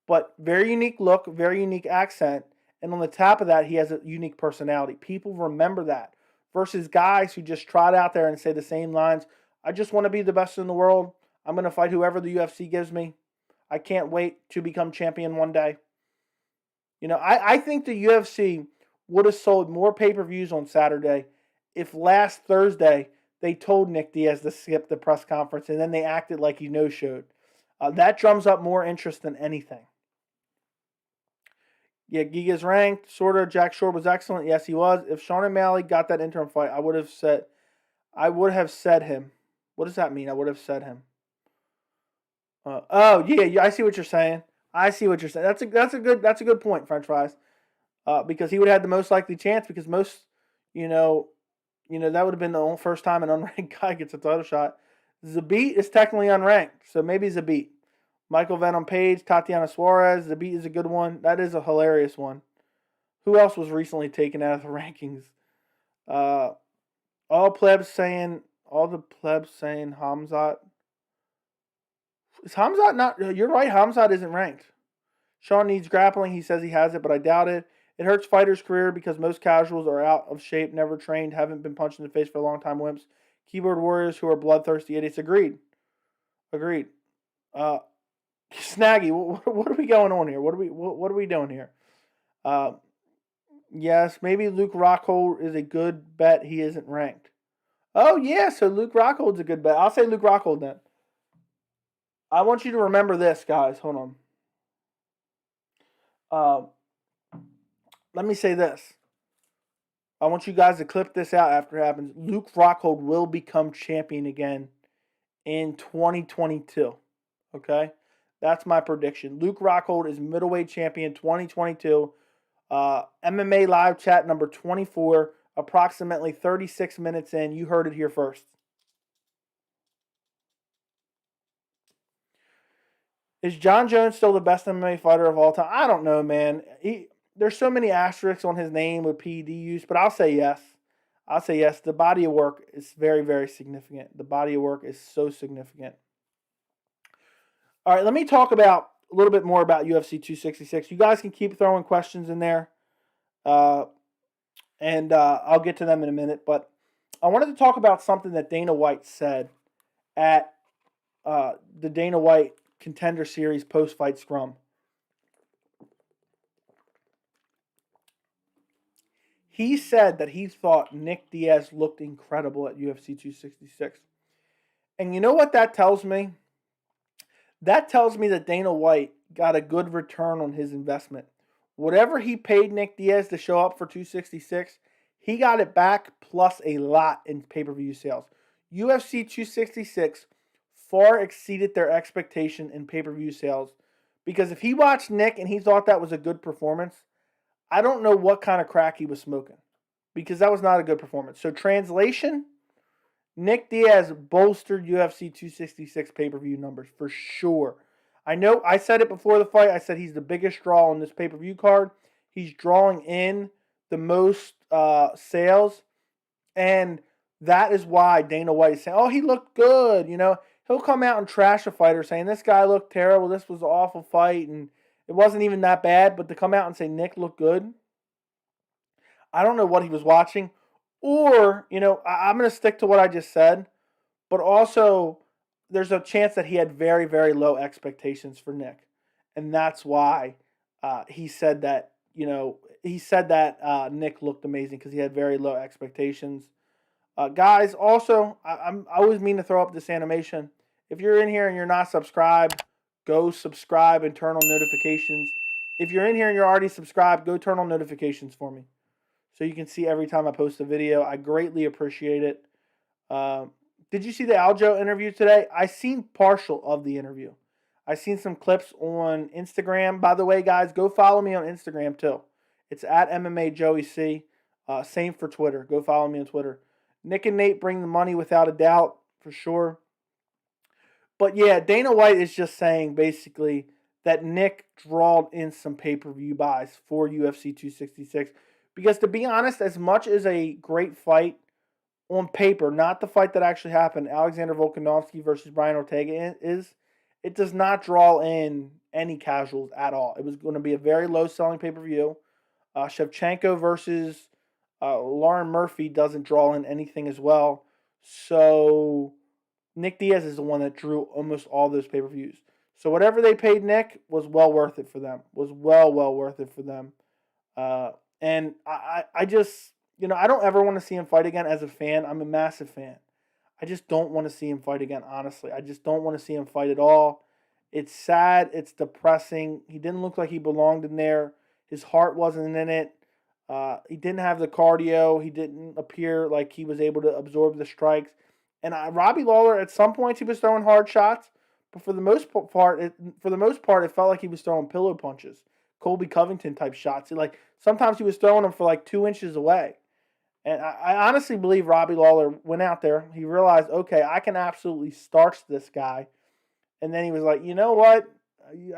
but very unique look, very unique accent. And on the top of that, he has a unique personality. People remember that. Versus guys who just trot out there and say the same lines. I just want to be the best in the world. I'm going to fight whoever the UFC gives me. I can't wait to become champion one day. You know, I think the UFC would have sold more pay-per-views on Saturday if last Thursday they told Nick Diaz to skip the press conference and then they acted like he no-showed. That drums up more interest than anything. Yeah, Giga's ranked. Sort of. Jack Shore was excellent. Yes, he was. If Sean O'Malley got that interim fight, I would have said him. What does that mean? I would have said him. Yeah, I see what you're saying. I see what you're saying. That's a good point, French fries. Because he would have had the most likely chance because most, you know, that would have been the first time an unranked guy gets a title shot. Zabit is technically unranked, so maybe Zabit. Michael Venom Page, Tatiana Suarez. Zabit is a good one. That is a hilarious one. Who else was recently taken out of the rankings? All the plebs saying Hamzat. Is Hamzat not? You're right. Hamzat isn't ranked. Sean needs grappling. He says he has it, but I doubt it. It hurts fighters' career because most casuals are out of shape, never trained, haven't been punched in the face for a long time. Wimps, keyboard warriors who are bloodthirsty idiots. Agreed. Snaggy, what are we going on here? What are we doing here? Yes, maybe Luke Rockhold is a good bet. He isn't ranked. Oh yeah, so Luke Rockhold's a good bet. I'll say Luke Rockhold then. I want you to remember this, guys. Hold on. Let me say this. I want you guys to clip this out after it happens. Luke Rockhold will become champion again in 2022. Okay? That's my prediction. Luke Rockhold is middleweight champion 2022. MMA live chat number 24, approximately 36 minutes in. You heard it here first. Is John Jones still the best MMA fighter of all time? I don't know, man. There's so many asterisks on his name with PED use, but I'll say yes. The body of work is very, very significant. The body of work is so significant. All right, let me talk about a little bit more about UFC 266. You guys can keep throwing questions in there, and I'll get to them in a minute. But I wanted to talk about something that Dana White said at the Dana White Contender Series post-fight scrum. He said that he thought Nick Diaz looked incredible at UFC 266. And you know what that tells me? That tells me that Dana White got a good return on his investment. Whatever he paid Nick Diaz to show up for 266, he got it back plus a lot in pay-per-view sales. UFC 266 far exceeded their expectation in pay-per-view sales because if he watched Nick and he thought that was a good performance, I don't know what kind of crack he was smoking because that was not a good performance. So translation, Nick Diaz bolstered UFC 266 pay-per-view numbers for sure. I know I said it before the fight. I said he's the biggest draw on this pay-per-view card. He's drawing in the most sales, and that is why Dana White is saying, oh, he looked good. You know, he'll come out and trash a fighter saying, this guy looked terrible, this was an awful fight, and it wasn't even that bad. But to come out and say Nick looked good, I don't know what he was watching. Or, you know, I'm going to stick to what I just said, but also there's a chance that he had very, very low expectations for Nick. And that's why he said that, Nick looked amazing because he had very low expectations. Guys, also, I always mean to throw up this animation. If you're in here and you're not subscribed, go subscribe and turn on notifications. If you're in here and you're already subscribed, go turn on notifications for me, so you can see every time I post a video. I greatly appreciate it. Did you see the Aljo interview today? I seen partial of the interview. I seen some clips on Instagram. By the way, guys, go follow me on Instagram too. It's at MMA Joey C. Same for Twitter. Go follow me on Twitter. Nick and Nate bring the money without a doubt, for sure. But yeah, Dana White is just saying basically that Nick drawed in some pay-per-view buys for UFC 266. Because to be honest, as much as a great fight on paper, not the fight that actually happened, Alexander Volkanovsky versus Brian Ortega is, it does not draw in any casuals at all. It was going to be a very low-selling pay-per-view. Shevchenko versus Lauren Murphy doesn't draw in anything as well. So Nick Diaz is the one that drew almost all those pay-per-views. So whatever they paid Nick was well worth it for them. Was well worth it for them. And I just, I don't ever want to see him fight again as a fan. I'm a massive fan. I just don't want to see him fight again, honestly. I just don't want to see him fight at all. It's sad. It's depressing. He didn't look like he belonged in there. His heart wasn't in it. He didn't have the cardio. He didn't appear like he was able to absorb the strikes. And Robbie Lawler, at some points, he was throwing hard shots, but for the most part, it felt like he was throwing pillow punches, Colby Covington type shots. Sometimes he was throwing them for like 2 inches away. And I honestly believe Robbie Lawler went out there. He realized, okay, I can absolutely starch this guy. And then he was like, you know what?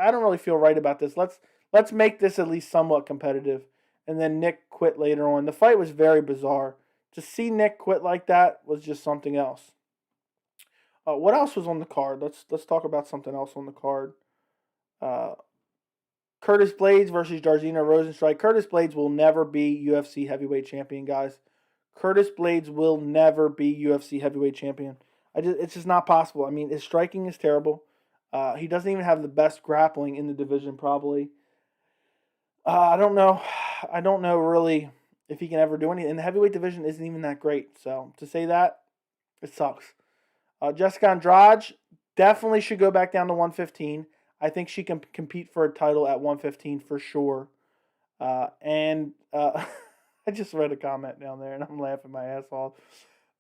I don't really feel right about this. Let's make this at least somewhat competitive. And then Nick quit later on. The fight was very bizarre. To see Nick quit like that was just something else. What else was on the card? Let's talk about something else on the card. Curtis Blaydes versus Jairzinho Rozenstruik. Curtis Blaydes will never be UFC heavyweight champion, guys. Curtis Blaydes will never be UFC heavyweight champion. It's just not possible. I mean, his striking is terrible. He doesn't even have the best grappling in the division, probably. I don't know. I don't know really if he can ever do anything. And the heavyweight division isn't even that great. So to say that, it sucks. Jessica Andrade definitely should go back down to 115. I think she can compete for a title at 115 for sure. I just read a comment down there and I'm laughing my ass off.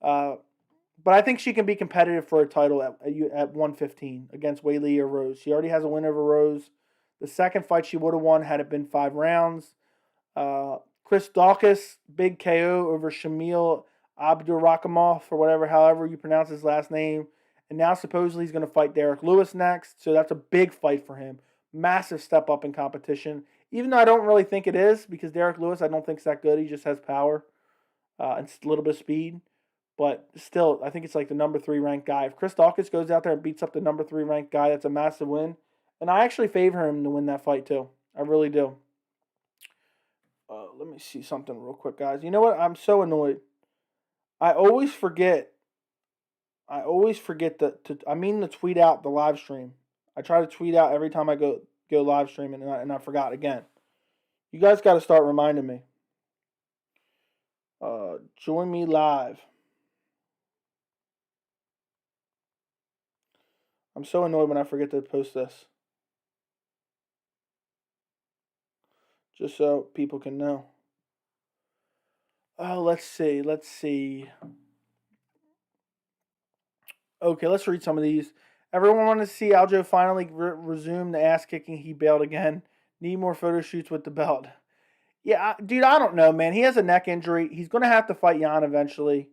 But I think she can be competitive for a title at 115 against Weili or Rose. She already has a win over Rose. The second fight she would have won had it been 5 rounds. Chris Daukaus, big KO over Shamil Abdurakhimov or however you pronounce his last name. And now supposedly he's going to fight Derek Lewis next. So that's a big fight for him. Massive step up in competition. Even though I don't really think it is, because Derek Lewis I don't think is that good. He just has power and a little bit of speed. But still, I think it's like the number 3 ranked guy. If Chris Daukaus goes out there and beats up the number 3 ranked guy, that's a massive win. And I actually favor him to win that fight too. I really do. Let me see something real quick, guys. You know what? I'm so annoyed. I always forget to tweet out the live stream. I try to tweet out every time I go live streaming, and I forgot again. You guys got to start reminding me. Join me live. I'm so annoyed when I forget to post this. Just so people can know. Oh, let's see. Okay, let's read some of these. Everyone wanted to see Aljo finally resume the ass kicking. He bailed again. Need more photo shoots with the belt. Yeah, dude, I don't know, man. He has a neck injury. He's going to have to fight Jan eventually.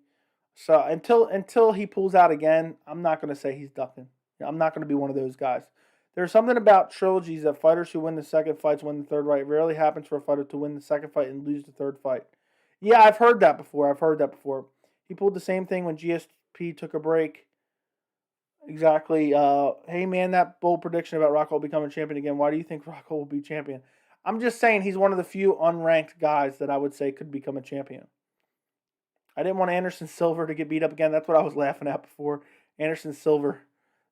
So until he pulls out again, I'm not going to say he's ducking. I'm not going to be one of those guys. There's something about trilogies that fighters who win the second fights win the third fight. It rarely happens for a fighter to win the second fight and lose the third fight. Yeah, I've heard that before. He pulled the same thing when GSP took a break. Exactly. Hey, man, that bold prediction about Rockhold becoming champion again. Why do you think Rockhold will be champion? I'm just saying he's one of the few unranked guys that I would say could become a champion. I didn't want Anderson Silva to get beat up again. That's what I was laughing at before. Anderson Silva.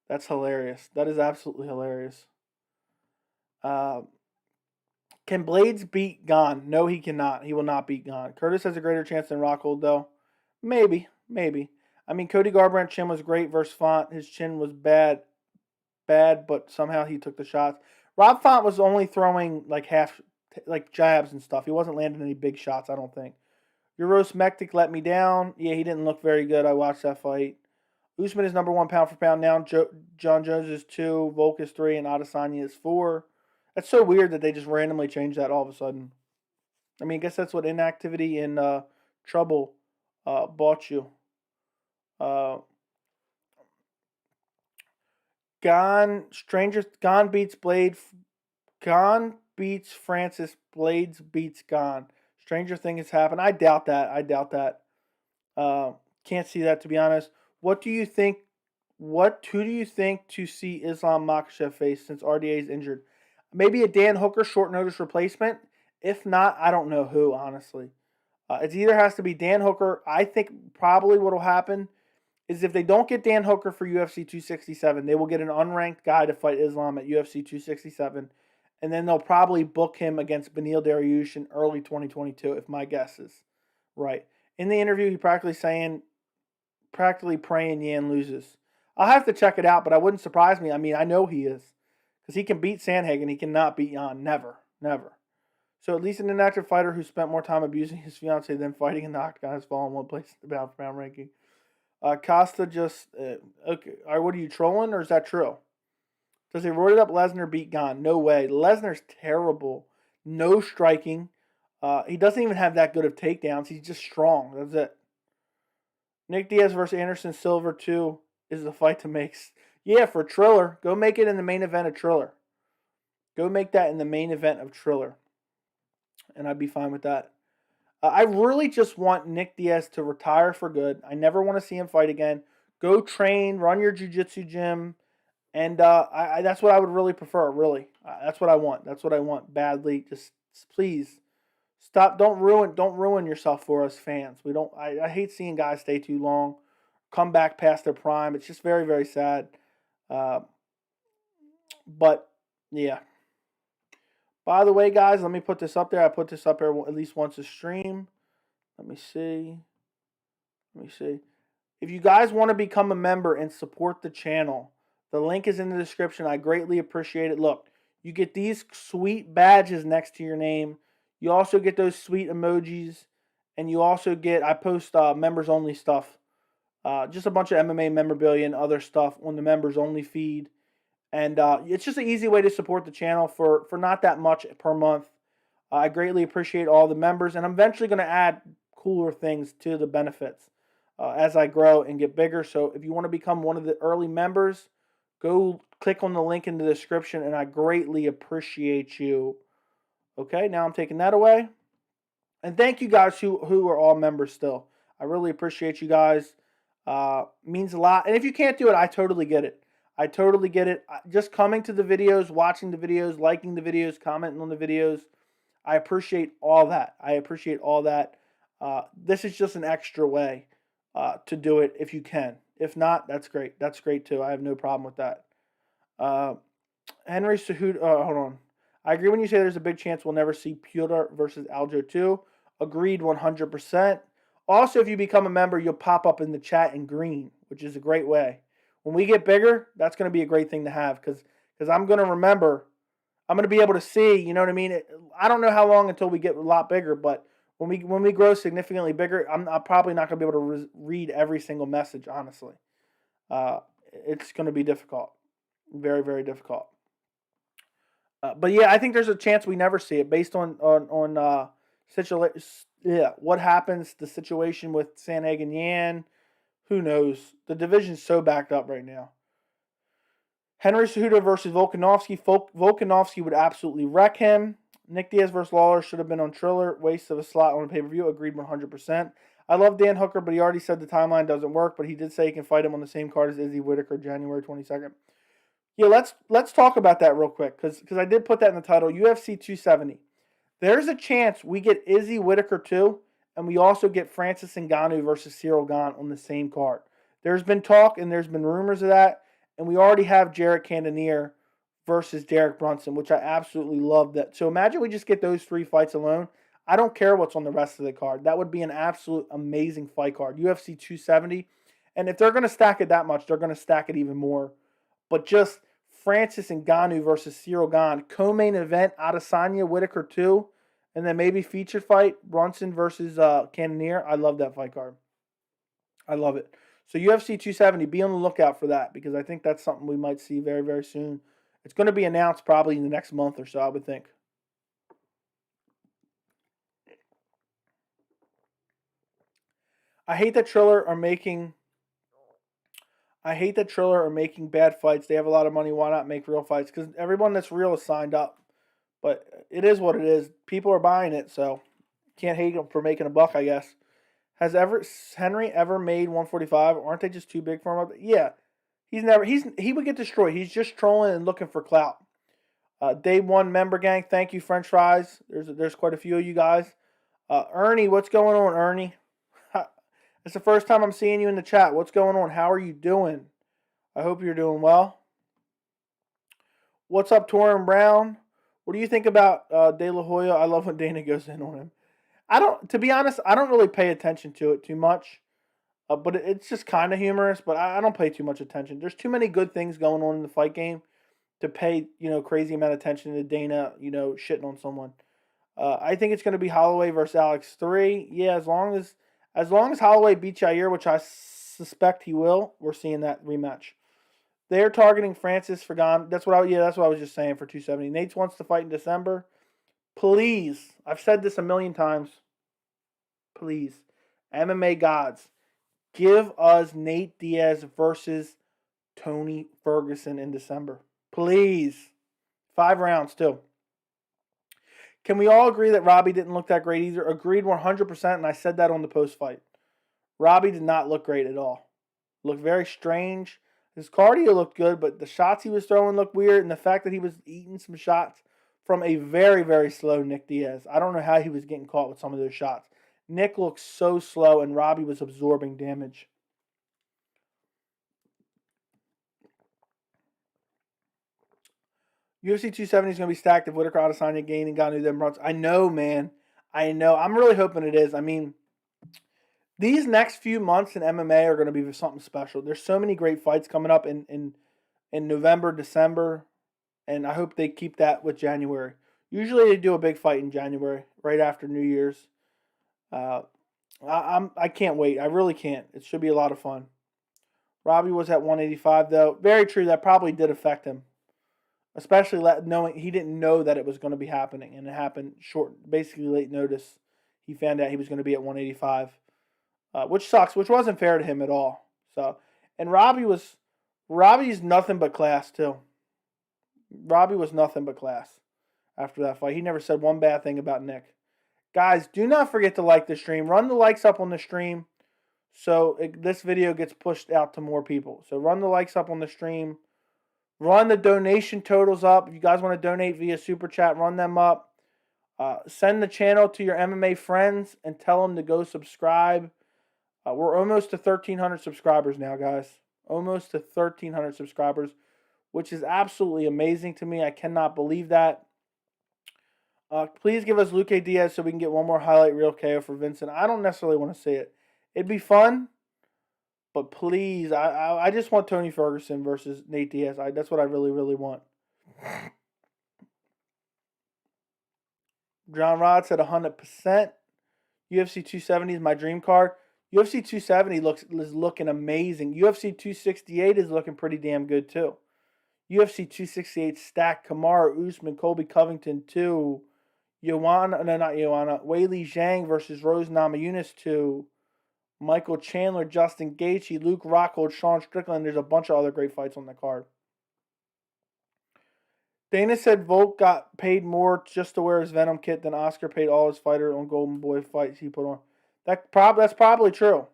That's hilarious. That is absolutely hilarious. Can Blaydes beat Gane? No, he cannot. He will not beat Gane. Curtis has a greater chance than Rockhold, though. Maybe. I mean, Cody Garbrandt's chin was great versus Font. His chin was bad, but somehow he took the shots. Rob Font was only throwing like jabs and stuff. He wasn't landing any big shots, I don't think. Uros Mektic let me down. Yeah, he didn't look very good. I watched that fight. Usman is number 1 pound for pound now. John Jones is 2, Volk is 3, and Adesanya is 4. That's so weird that they just randomly changed that all of a sudden. I mean, I guess that's what inactivity and trouble bought you. Gane beats Blaydes. Gane beats Francis. Blaydes beats Gane. Stranger thing has happened. I doubt that. Can't see that, to be honest. Who do you think to see Islam Makhachev face since RDA is injured? Maybe a Dan Hooker short notice replacement. If not, I don't know who, honestly. It either has to be Dan Hooker. I think probably what will happen is if they don't get Dan Hooker for UFC 267, they will get an unranked guy to fight Islam at UFC 267, and then they'll probably book him against Beneil Dariush in early 2022, if my guess is right. In the interview, he practically praying Yan loses. I'll have to check it out, but it wouldn't surprise me. I mean, I know he is, because he can beat Sandhagen. He cannot beat Yan. Never. So at least an inactive fighter who spent more time abusing his fiance than fighting in the octagon has fallen one place in the pound for pound ranking. Costa just okay. All right, what are you trolling, or is that true? Does a roided up Lesnar beat Gon? No way. Lesnar's terrible. No striking. He doesn't even have that good of takedowns. He's just strong. That's it. Nick Diaz versus Anderson Silva 2 is the fight to make. Yeah, for Triller. Go make it in the main event of Triller. Go make that in the main event of Triller. And I'd be fine with that. I really just want Nick Diaz to retire for good. I never want to see him fight again. Go train, run your jiu-jitsu gym, and that's what I would really prefer, really. That's what I want. That's what I want badly. Just please stop. Don't ruin yourself for us fans. We don't. I hate seeing guys stay too long, come back past their prime. It's just very, very sad. But yeah. By the way, guys, let me put this up there. I put this up there at least once a stream. Let me see. If you guys want to become a member and support the channel, the link is in the description. I greatly appreciate it. Look, you get these sweet badges next to your name. You also get those sweet emojis. And you also get, I post members only stuff. Just a bunch of MMA memorabilia and other stuff on the members only feed. And it's just an easy way to support the channel for not that much per month. I greatly appreciate all the members. And I'm eventually going to add cooler things to the benefits as I grow and get bigger. So if you want to become one of the early members, go click on the link in the description. And I greatly appreciate you. Okay, now I'm taking that away. And thank you guys who are all members still. I really appreciate you guys. Means a lot. And if you can't do it, I totally get it. I totally get it. Just coming to the videos, watching the videos, liking the videos, commenting on the videos. I appreciate all that. This is just an extra way to do it if you can. If not, that's great. That's great too. I have no problem with that. Henry Cejudo. Hold on. I agree when you say there's a big chance we'll never see Piotr versus Aljo 2. Agreed 100%. Also, if you become a member, you'll pop up in the chat in green, which is a great way. When we get bigger, that's going to be a great thing to have because I'm going to remember. I'm going to be able to see, you know what I mean? I don't know how long until we get a lot bigger, but when we grow significantly bigger, I'm probably not going to be able to read every single message, honestly. It's going to be difficult. Very, very difficult. But yeah, I think there's a chance we never see it based on what happens, the situation with Sandhagen and Yan. Who knows? The division's so backed up right now. Henry Cejudo versus Volkanovski. Volkanovski would absolutely wreck him. Nick Diaz versus Lawler should have been on Triller. Waste of a slot on a pay-per-view. Agreed 100%. I love Dan Hooker, but he already said the timeline doesn't work, but he did say he can fight him on the same card as Izzy Whitaker January 22nd. Yeah, let's talk about that real quick because I did put that in the title. UFC 270. There's a chance we get Izzy Whitaker too, and we also get Francis Ngannou versus Cyril Gane on the same card. There's been talk and there's been rumors of that, and we already have Jared Cannonier versus Derek Brunson, which I absolutely love that. So imagine we just get those 3 fights alone. I don't care what's on the rest of the card. That would be an absolute amazing fight card. UFC 270. And if they're going to stack it that much, they're going to stack it even more. But just Francis Ngannou versus Cyril Gane, co-main event, Adesanya Whitaker 2, and then maybe feature fight, Brunson versus Cannonier. I love that fight card. I love it. So UFC 270, be on the lookout for that because I think that's something we might see very, very soon. It's going to be announced probably in the next month or so, I would think. I hate that Triller are making bad fights. They have a lot of money. Why not make real fights? Because everyone that's real is signed up. But it is what it is. People are buying it, so can't hate them for making a buck, I guess. Has Henry ever made 145? Aren't they just too big for him? Yeah. He would get destroyed. He's just trolling and looking for clout. Day 1 member gang. Thank you, French fries. There's quite a few of you guys. Ernie, what's going on, Ernie? It's the first time I'm seeing you in the chat. What's going on? How are you doing? I hope you're doing well. What's up, Torin Brown? What do you think about De La Hoya? I love when Dana goes in on him. To be honest, I don't really pay attention to it too much. But it's just kind of humorous, but I don't pay too much attention. There's too many good things going on in the fight game to pay, crazy amount of attention to Dana, shitting on someone. I think it's going to be Holloway versus Alex 3. Yeah, as long as Holloway beats Jair, which I suspect he will, we're seeing that rematch. They're targeting Francis Fagan. That's what I was just saying for 270. Nate wants to fight in December. Please, I've said this a million times. Please, MMA gods, give us Nate Diaz versus Tony Ferguson in December. Please. 5 rounds, too. Can we all agree that Robbie didn't look that great either? Agreed 100%, and I said that on the post-fight. Robbie did not look great at all. Looked very strange. His cardio looked good, but the shots he was throwing looked weird, and the fact that he was eating some shots from a very, very slow Nick Diaz. I don't know how he was getting caught with some of those shots. Nick looked so slow, and Robbie was absorbing damage. UFC 270 is going to be stacked if Whitaker, Adesanya, Gain, and Ngannou them runs. I know, man. I know. I'm really hoping it is. I mean, these next few months in MMA are going to be something special. There's so many great fights coming up in November, December, and I hope they keep that with January. Usually they do a big fight in January, right after New Year's. I can't wait. I really can't. It should be a lot of fun. Robbie was at 185, though. Very true. That probably did affect him. Especially knowing he didn't know that it was going to be happening, and it happened basically late notice. He found out he was going to be at 185, which sucks, which wasn't fair to him at all. So, and Robbie's nothing but class too. Robbie was nothing but class after that fight. He never said one bad thing about Nick. Guys, do not forget to like the stream. Run the likes up on the stream so this video gets pushed out to more people. So run the likes up on the stream. Run the donation totals up. If you guys want to donate via Super Chat, run them up. Send the channel to your MMA friends and tell them to go subscribe. We're almost to 1,300 subscribers now, guys. Almost to 1,300 subscribers, which is absolutely amazing to me. I cannot believe that. Please give us Luke Diaz so we can get one more highlight reel KO for Vincent. I don't necessarily want to see it. It'd be fun. But please, I just want Tony Ferguson versus Nate Diaz. That's what I really, really want. John Rod said 100%. UFC 270 is my dream card. UFC 270 is looking amazing. UFC 268 is looking pretty damn good too. UFC 268 stacked Kamaru Usman, Colby Covington 2. Weili Zhang versus Rose Namajunas 2. Michael Chandler, Justin Gaethje, Luke Rockhold, Sean Strickland. There's a bunch of other great fights on the card. Dana said Volk got paid more just to wear his Venom kit than Oscar paid all his fighter on Golden Boy fights he put on. That's probably true.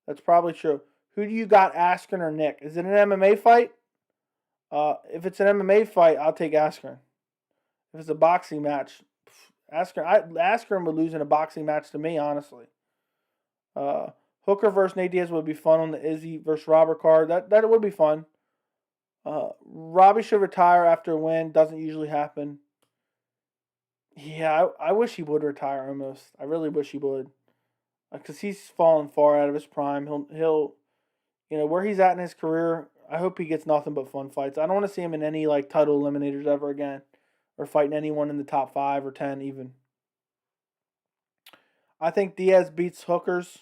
That's probably true. Who do you got, Askren or Nick? Is it an MMA fight? If it's an MMA fight, I'll take Askren. If it's a boxing match, Askren would lose in a boxing match to me, honestly. Hooker versus Nate Diaz would be fun on the Izzy versus Robert card. That would be fun. Robbie should retire after a win. Doesn't usually happen. Yeah, I wish he would retire almost. I really wish he would. Because he's fallen far out of his prime. He'll where he's at in his career, I hope he gets nothing but fun fights. I don't want to see him in any title eliminators ever again. Or fighting anyone in the top 5 or 10 even. I think Diaz beats Hookers.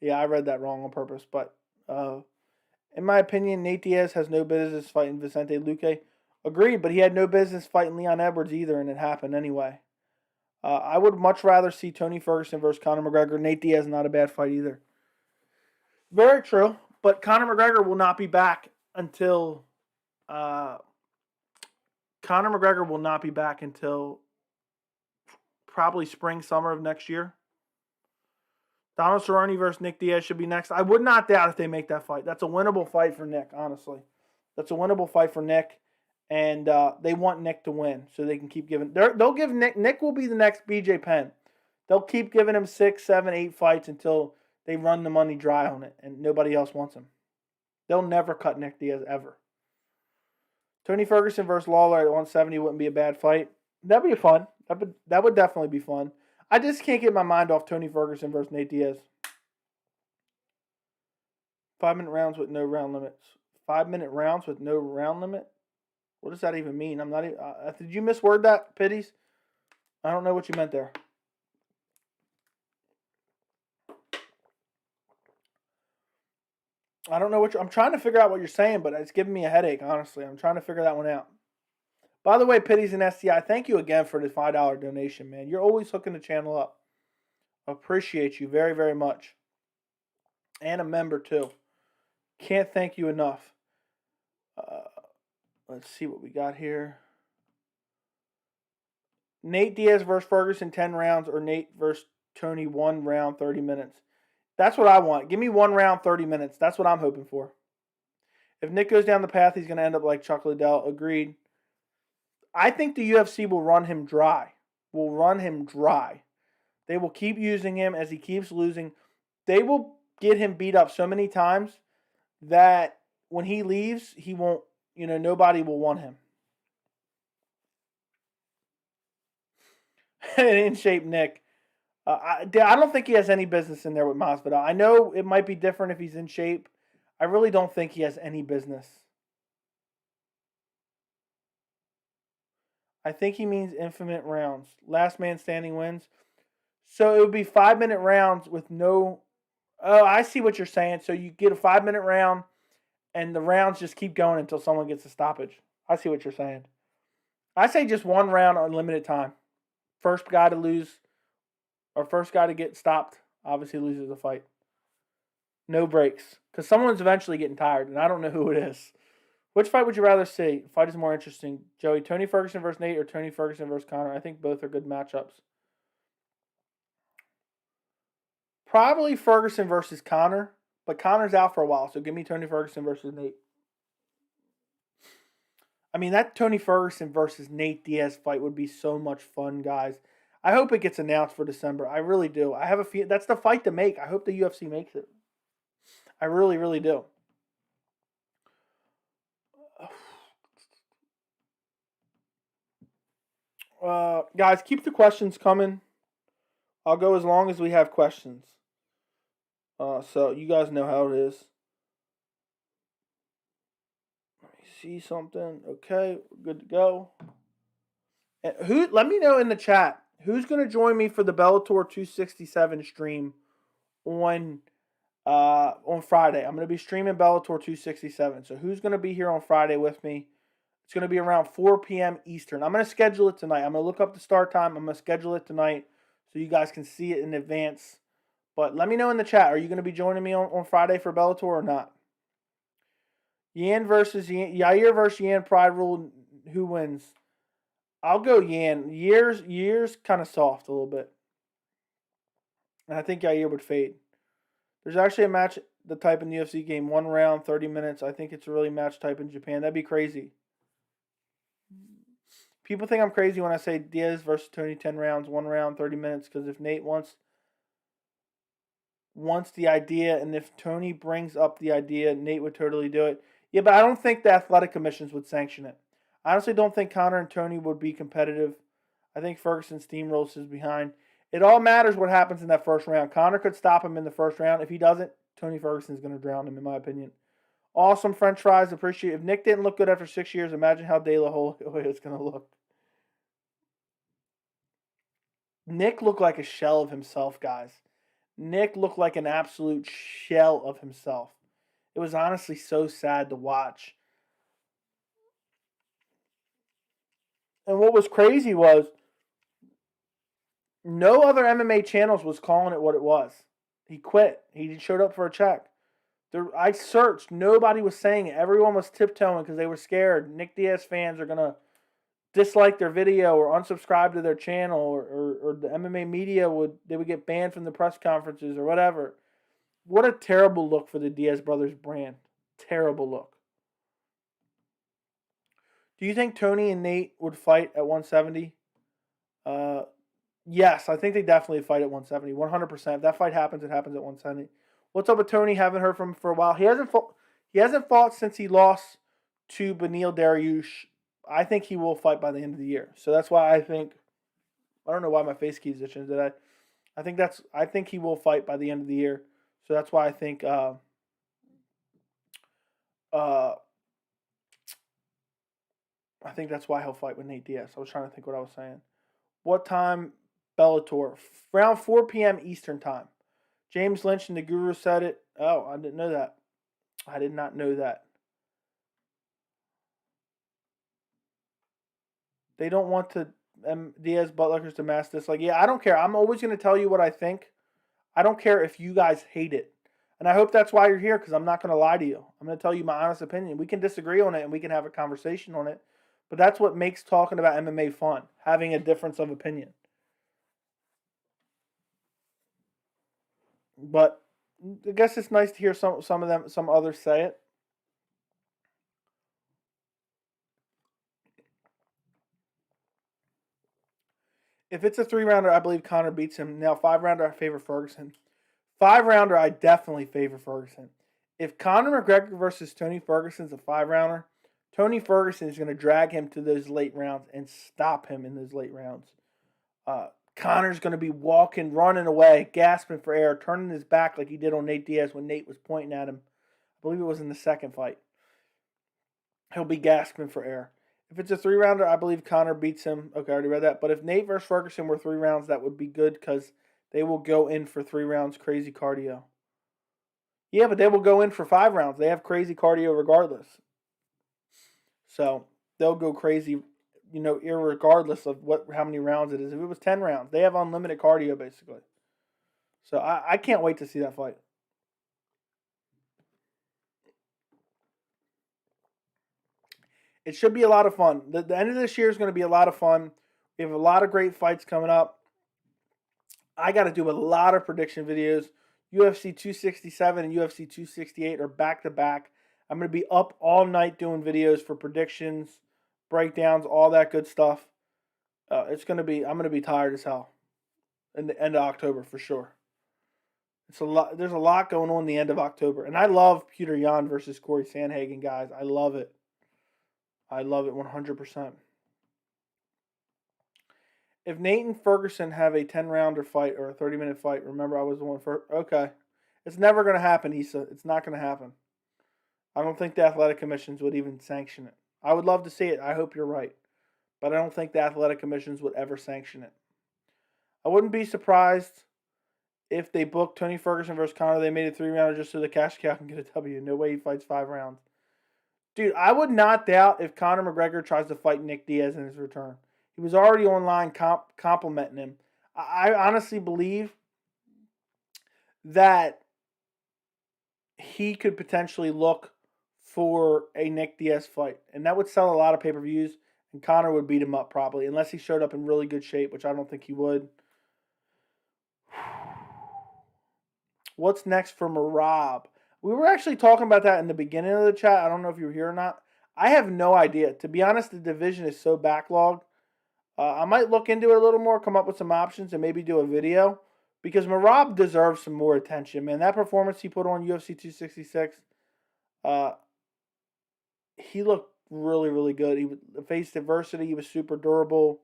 Yeah, I read that wrong on purpose. But in my opinion, Nate Diaz has no business fighting Vicente Luque. Agreed, but he had no business fighting Leon Edwards either, and it happened anyway. I would much rather see Tony Ferguson versus Conor McGregor. Nate Diaz is not a bad fight either. Very true, but Conor McGregor will not be back until probably spring, summer of next year. Donald Cerrone versus Nick Diaz should be next. I would not doubt if they make that fight. That's a winnable fight for Nick, honestly. That's a winnable fight for Nick, and they want Nick to win so they can keep giving. They'll give Nick. Nick will be the next BJ Penn. They'll keep giving him 6, 7, 8 fights until they run the money dry on it, and nobody else wants him. They'll never cut Nick Diaz ever. Tony Ferguson versus Lawler at 170 wouldn't be a bad fight. That'd be fun. That would definitely be fun. I just can't get my mind off Tony Ferguson versus Nate Diaz. 5-minute rounds with no round limits. 5-minute rounds with no round limit? What does that even mean? I'm not even. Did you misword that, Pitties? I don't know what you meant there. I don't know what I'm trying to figure out what you're saying, but it's giving me a headache, honestly. I'm trying to figure that one out. By the way, Pitties and STI, thank you again for the $5 donation, man. You're always hooking the channel up. Appreciate you very, very much. And a member, too. Can't thank you enough. Let's see what we got here. Nate Diaz versus Ferguson, 10 rounds, or Nate versus Tony, 1 round, 30 minutes. That's what I want. Give me 1 round, 30 minutes. That's what I'm hoping for. If Nick goes down the path, he's going to end up like Chuck Liddell. Agreed. I think the UFC will run him dry. They will keep using him as he keeps losing. They will get him beat up so many times that when he leaves, he won't, nobody will want him. In shape, Nick. I don't think he has any business in there with Masvidal. I know it might be different if he's in shape. I really don't think he has any business. I think he means infinite rounds. Last man standing wins. So it would be 5-minute rounds with no... Oh, I see what you're saying. So you get a 5-minute round, and the rounds just keep going until someone gets a stoppage. I see what you're saying. I say just 1 round, unlimited time. First guy to lose, or first guy to get stopped, obviously loses the fight. No breaks. Because someone's eventually getting tired, and I don't know who it is. Which fight would you rather see? Fight is more interesting. Joey, Tony Ferguson versus Nate, or Tony Ferguson versus Conor? I think both are good matchups. Probably Ferguson versus Conor, but Conor's out for a while, so give me Tony Ferguson versus Nate. I mean, that Tony Ferguson versus Nate Diaz fight would be so much fun, guys. I hope it gets announced for December. I really do. I have a feeling that's the fight to make. I hope the UFC makes it. I really, really do. Guys, keep the questions coming. I'll go as long as we have questions. So you guys know how it is. Let me see something. Okay, we're good to go. And let me know in the chat who's going to join me for the Bellator 267 stream on Friday. I'm going to be streaming Bellator 267. So who's going to be here on Friday with me? It's going to be around 4 p.m. Eastern. I'm going to schedule it tonight. I'm going to look up the start time. I'm going to schedule it tonight so you guys can see it in advance. But let me know in the chat. Are you going to be joining me on Friday for Bellator or not? Yan versus Yair versus Yan Pride Rule. Who wins? I'll go Yan. Years kind of soft a little bit. And I think Yair would fade. There's actually a match the type in the UFC game. 1 round, 30 minutes. I think it's a really match type in Japan. That'd be crazy. People think I'm crazy when I say Diaz versus Tony 10 rounds, 1 round, 30 minutes. Because if Nate wants the idea, and if Tony brings up the idea, Nate would totally do it. Yeah, but I don't think the athletic commissions would sanction it. I honestly don't think Conor and Tony would be competitive. I think Ferguson steamrolls his behind. It all matters what happens in that first round. Conor could stop him in the first round. If he doesn't, Tony Ferguson's going to drown him, in my opinion. Awesome French fries. Appreciate it. If Nick didn't look good after 6 years, imagine how De La Hoya is going to look. Nick looked like a shell of himself, guys. Nick looked like an absolute shell of himself. It was honestly so sad to watch. And what was crazy was no other MMA channels was calling it what it was. He quit. He showed up for a check. I searched. Nobody was saying it. Everyone was tiptoeing because they were scared. Nick Diaz fans are going to dislike their video or unsubscribe to their channel, or the MMA media would get banned from the press conferences or whatever. What a terrible look for the Diaz brothers brand. Terrible look. Do you think Tony and Nate would fight at 170? Yes, I think they definitely fight at 170. 100%. If that fight happens, it happens at 170. What's up with Tony? Haven't heard from him for a while. He hasn't fought since he lost to Beneil Dariush. I think he will fight by the end of the year. So that's why I don't know why my face keeps itching today. I think he will fight by the end of the year. So that's why I think I think that's why he'll fight with Nate Diaz. I was trying to think what I was saying. What time? Bellator. Around 4 p.m. Eastern time. James Lynch and the Guru said it. Oh, I didn't know that. I did not know that. They don't want to Diaz Buttluckers to mask this. Like, yeah, I don't care. I'm always going to tell you what I think. I don't care if you guys hate it. And I hope that's why you're here, because I'm not going to lie to you. I'm going to tell you my honest opinion. We can disagree on it and we can have a conversation on it. But that's what makes talking about MMA fun, having a difference of opinion. But I guess it's nice to hear some others say it. If it's a 3-rounder, I believe Conor beats him. Now, 5-rounder, I favor Ferguson. 5-rounder, I definitely favor Ferguson. If Conor McGregor versus Tony Ferguson's a 5-rounder, Tony Ferguson is going to drag him to those late rounds and stop him in those late rounds. Conor's going to be walking, running away, gasping for air, turning his back like he did on Nate Diaz when Nate was pointing at him. I believe it was in the second fight. He'll be gasping for air. If it's a 3-rounder, I believe Conor beats him. Okay, I already read that. But if Nate versus Ferguson were 3 rounds, that would be good because they will go in for 3 rounds, crazy cardio. Yeah, but they will go in for 5 rounds. They have crazy cardio regardless. So they'll go crazy, irregardless of how many rounds it is. If it was 10 rounds, they have unlimited cardio basically. So I can't wait to see that fight. It should be a lot of fun. The end of this year is going to be a lot of fun. We have a lot of great fights coming up. I got to do a lot of prediction videos. UFC 267 and UFC 268 are back-to-back. I'm going to be up all night doing videos for predictions, breakdowns, all that good stuff. I'm going to be tired as hell in the end of October for sure. It's a lot. There's a lot going on in the end of October. And I love Petr Yan versus Corey Sandhagen, guys. I love it. I love it 100%. If Nate and Ferguson have a 10-rounder fight or a 30-minute fight, remember I was the one for. Okay. It's never going to happen, Issa. It's not going to happen. I don't think the athletic commissions would even sanction it. I would love to see it. I hope you're right. But I don't think the athletic commissions would ever sanction it. I wouldn't be surprised if they booked Tony Ferguson versus Conor. They made it 3-rounder just so the cash cow can get a W. No way he fights 5 rounds. Dude, I would not doubt if Conor McGregor tries to fight Nick Diaz in his return. He was already online complimenting him. I honestly believe that he could potentially look for a Nick Diaz fight. And that would sell a lot of pay-per-views. And Conor would beat him up probably. Unless he showed up in really good shape, which I don't think he would. What's next for Merab? We were actually talking about that in the beginning of the chat. I don't know if you were here or not. I have no idea. To be honest, the division is so backlogged. I might look into it a little more, come up with some options, and maybe do a video. Because Merab deserves some more attention, man. That performance he put on UFC 266, he looked really, really good. He faced adversity. He was super durable.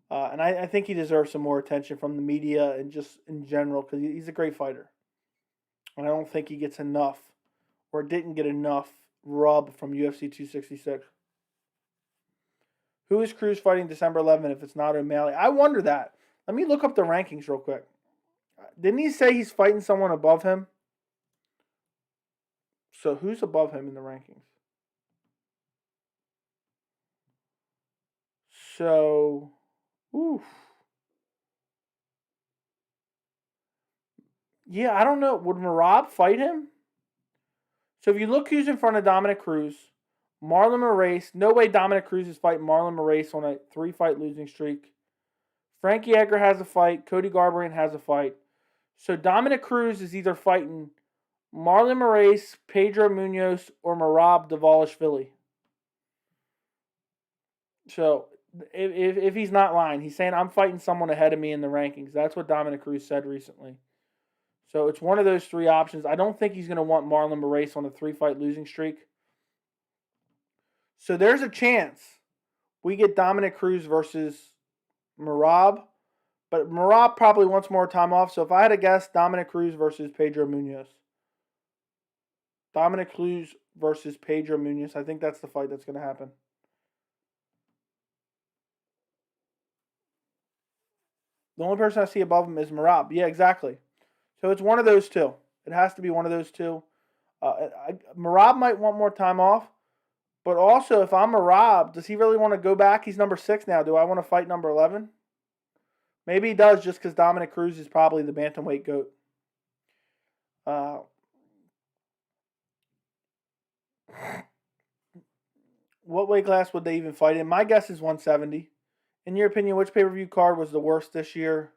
And I think he deserves some more attention from the media and just in general because he's a great fighter. And I don't think he gets enough or didn't get enough rub from UFC 266. Who is Cruz fighting December 11th if it's not O'Malley? I wonder that. Let me look up the rankings real quick. Didn't he say he's fighting someone above him? So who's above him in the rankings? So, oof. Yeah, I don't know. Would Merab fight him? So if you look who's in front of Dominic Cruz, Marlon Moraes. No way Dominic Cruz is fighting Marlon Moraes on a 3-fight losing streak. Frankie Edgar has a fight. Cody Garbrandt has a fight. So Dominic Cruz is either fighting Marlon Moraes, Pedro Munoz, or Merab Dvalishvili. So if he's not lying, he's saying I'm fighting someone ahead of me in the rankings. That's what Dominic Cruz said recently. So it's one of those 3 options. I don't think he's going to want Marlon Moraes on a 3-fight losing streak. So there's a chance we get Dominic Cruz versus Merab. But Merab probably wants more time off. So if I had to guess, Dominic Cruz versus Pedro Munoz. Dominic Cruz versus Pedro Munoz. I think that's the fight that's going to happen. The only person I see above him is Merab. Yeah, exactly. So it's one of those two. It has to be one of those two. Merab might want more time off, but also if I'm Merab, does he really want to go back? He's number 6 now. Do I want to fight number 11? Maybe he does just because Dominic Cruz is probably the bantamweight GOAT. What weight class would they even fight in? My guess is 170. In your opinion, which pay-per-view card was the worst this year?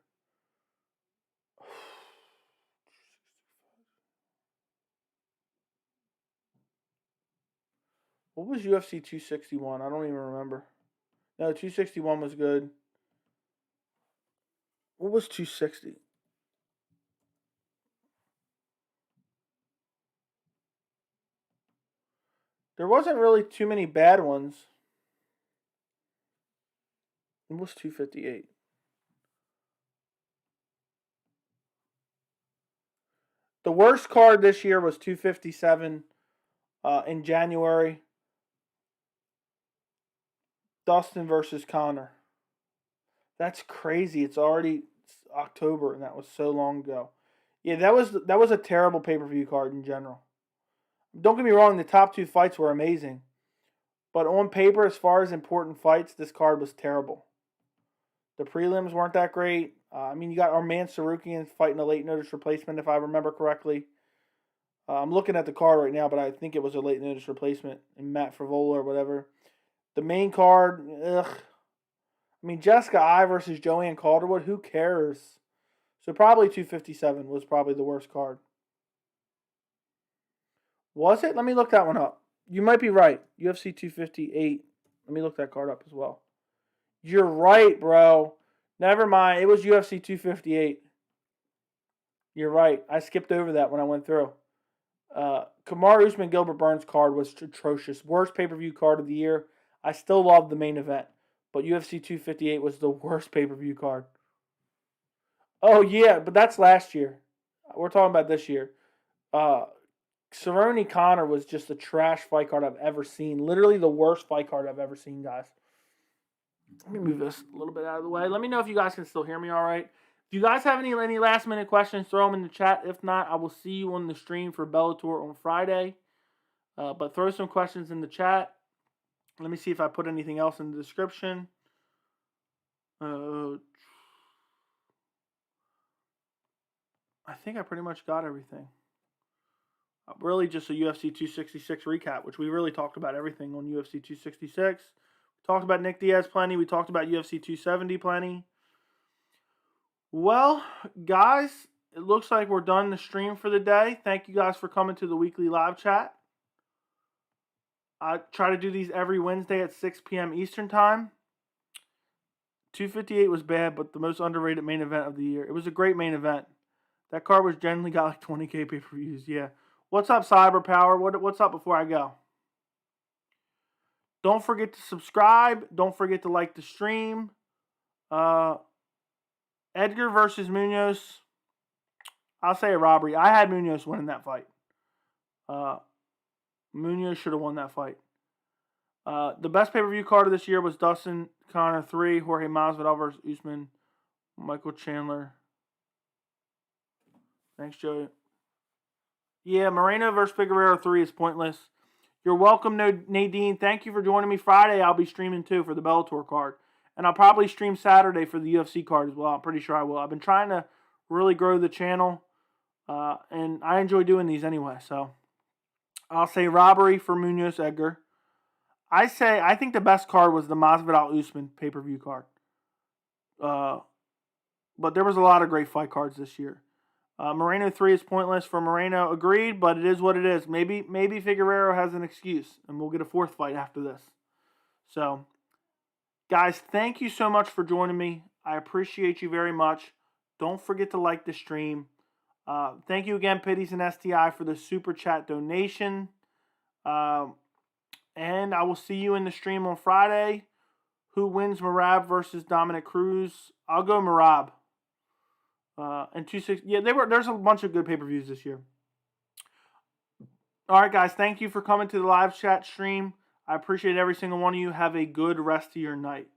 What was UFC 261? I don't even remember. No, 261 was good. What was 260? There wasn't really too many bad ones. It was 258. The worst card this year was 257 in January. Dustin versus Conor. That's crazy. It's already October, and that was so long ago. Yeah, that was a terrible pay-per-view card in general. Don't get me wrong, the top 2 fights were amazing. But on paper, as far as important fights, this card was terrible. The prelims weren't that great. You got our man Sarukian fighting a late notice replacement, if I remember correctly. I'm looking at the card right now, but I think it was a late notice replacement in Matt Frivola or whatever. The main card, ugh. Jessica I versus Joanne Calderwood, who cares? So probably 257 was probably the worst card. Was it? Let me look that one up. You might be right. UFC 258. Let me look that card up as well. You're right, bro. Never mind. It was UFC 258. You're right. I skipped over that when I went through. Kamaru Usman Gilbert Burns card was atrocious. Worst pay-per-view card of the year. I still love the main event, but UFC 258 was the worst pay-per-view card. Oh, yeah, but that's last year. We're talking about this year. Cerrone Conor was just a trash fight card I've ever seen. Literally the worst fight card I've ever seen, guys. Let me move this a little bit out of the way. Let me know if you guys can still hear me all right. If you guys have any last minute questions, throw them in the chat. If not, I will see you on the stream for Bellator on Friday. But throw some questions in the chat. Let me see if I put anything else in the description. I think I pretty much got everything. Really just a UFC 266 recap, which we really talked about everything on UFC 266. We talked about Nick Diaz plenty. We talked about UFC 270 plenty. Well, guys, it looks like we're done the stream for the day. Thank you guys for coming to the weekly live chat. I try to do these every Wednesday at 6 p.m. Eastern Time. 258 was bad, but the most underrated main event of the year. It was a great main event. That card was generally got like 20K pay-per-views. Yeah. What's up, Cyberpower? What's up before I go? Don't forget to subscribe. Don't forget to like the stream. Edgar versus Munoz. I'll say a robbery. I had Munoz winning that fight. Munoz should have won that fight. The best pay-per-view card of this year was Dustin Conor 3, Jorge Masvidal versus Usman, Michael Chandler. Thanks, Joey. Yeah, Moreno versus Figueroa 3 is pointless. You're welcome, Nadine. Thank you for joining me. Friday, I'll be streaming too for the Bellator card. And I'll probably stream Saturday for the UFC card as well. I'm pretty sure I will. I've been trying to really grow the channel. And I enjoy doing these anyway. So I'll say robbery for Munoz Edgar. I think the best card was the Masvidal Usman pay-per-view card. But there was a lot of great fight cards this year. Moreno 3 is pointless for Moreno. Agreed, but it is what it is. Maybe Figueroa has an excuse, and we'll get a 4th fight after this. So, guys, thank you so much for joining me. I appreciate you very much. Don't forget to like the stream. Thank you again, Pitties and STI, for the super chat donation. And I will see you in the stream on Friday. Who wins Merab versus Dominic Cruz? I'll go Merab. And 260. Yeah, there's a bunch of good pay-per-views this year. All right, guys. Thank you for coming to the live chat stream. I appreciate every single one of you. Have a good rest of your night.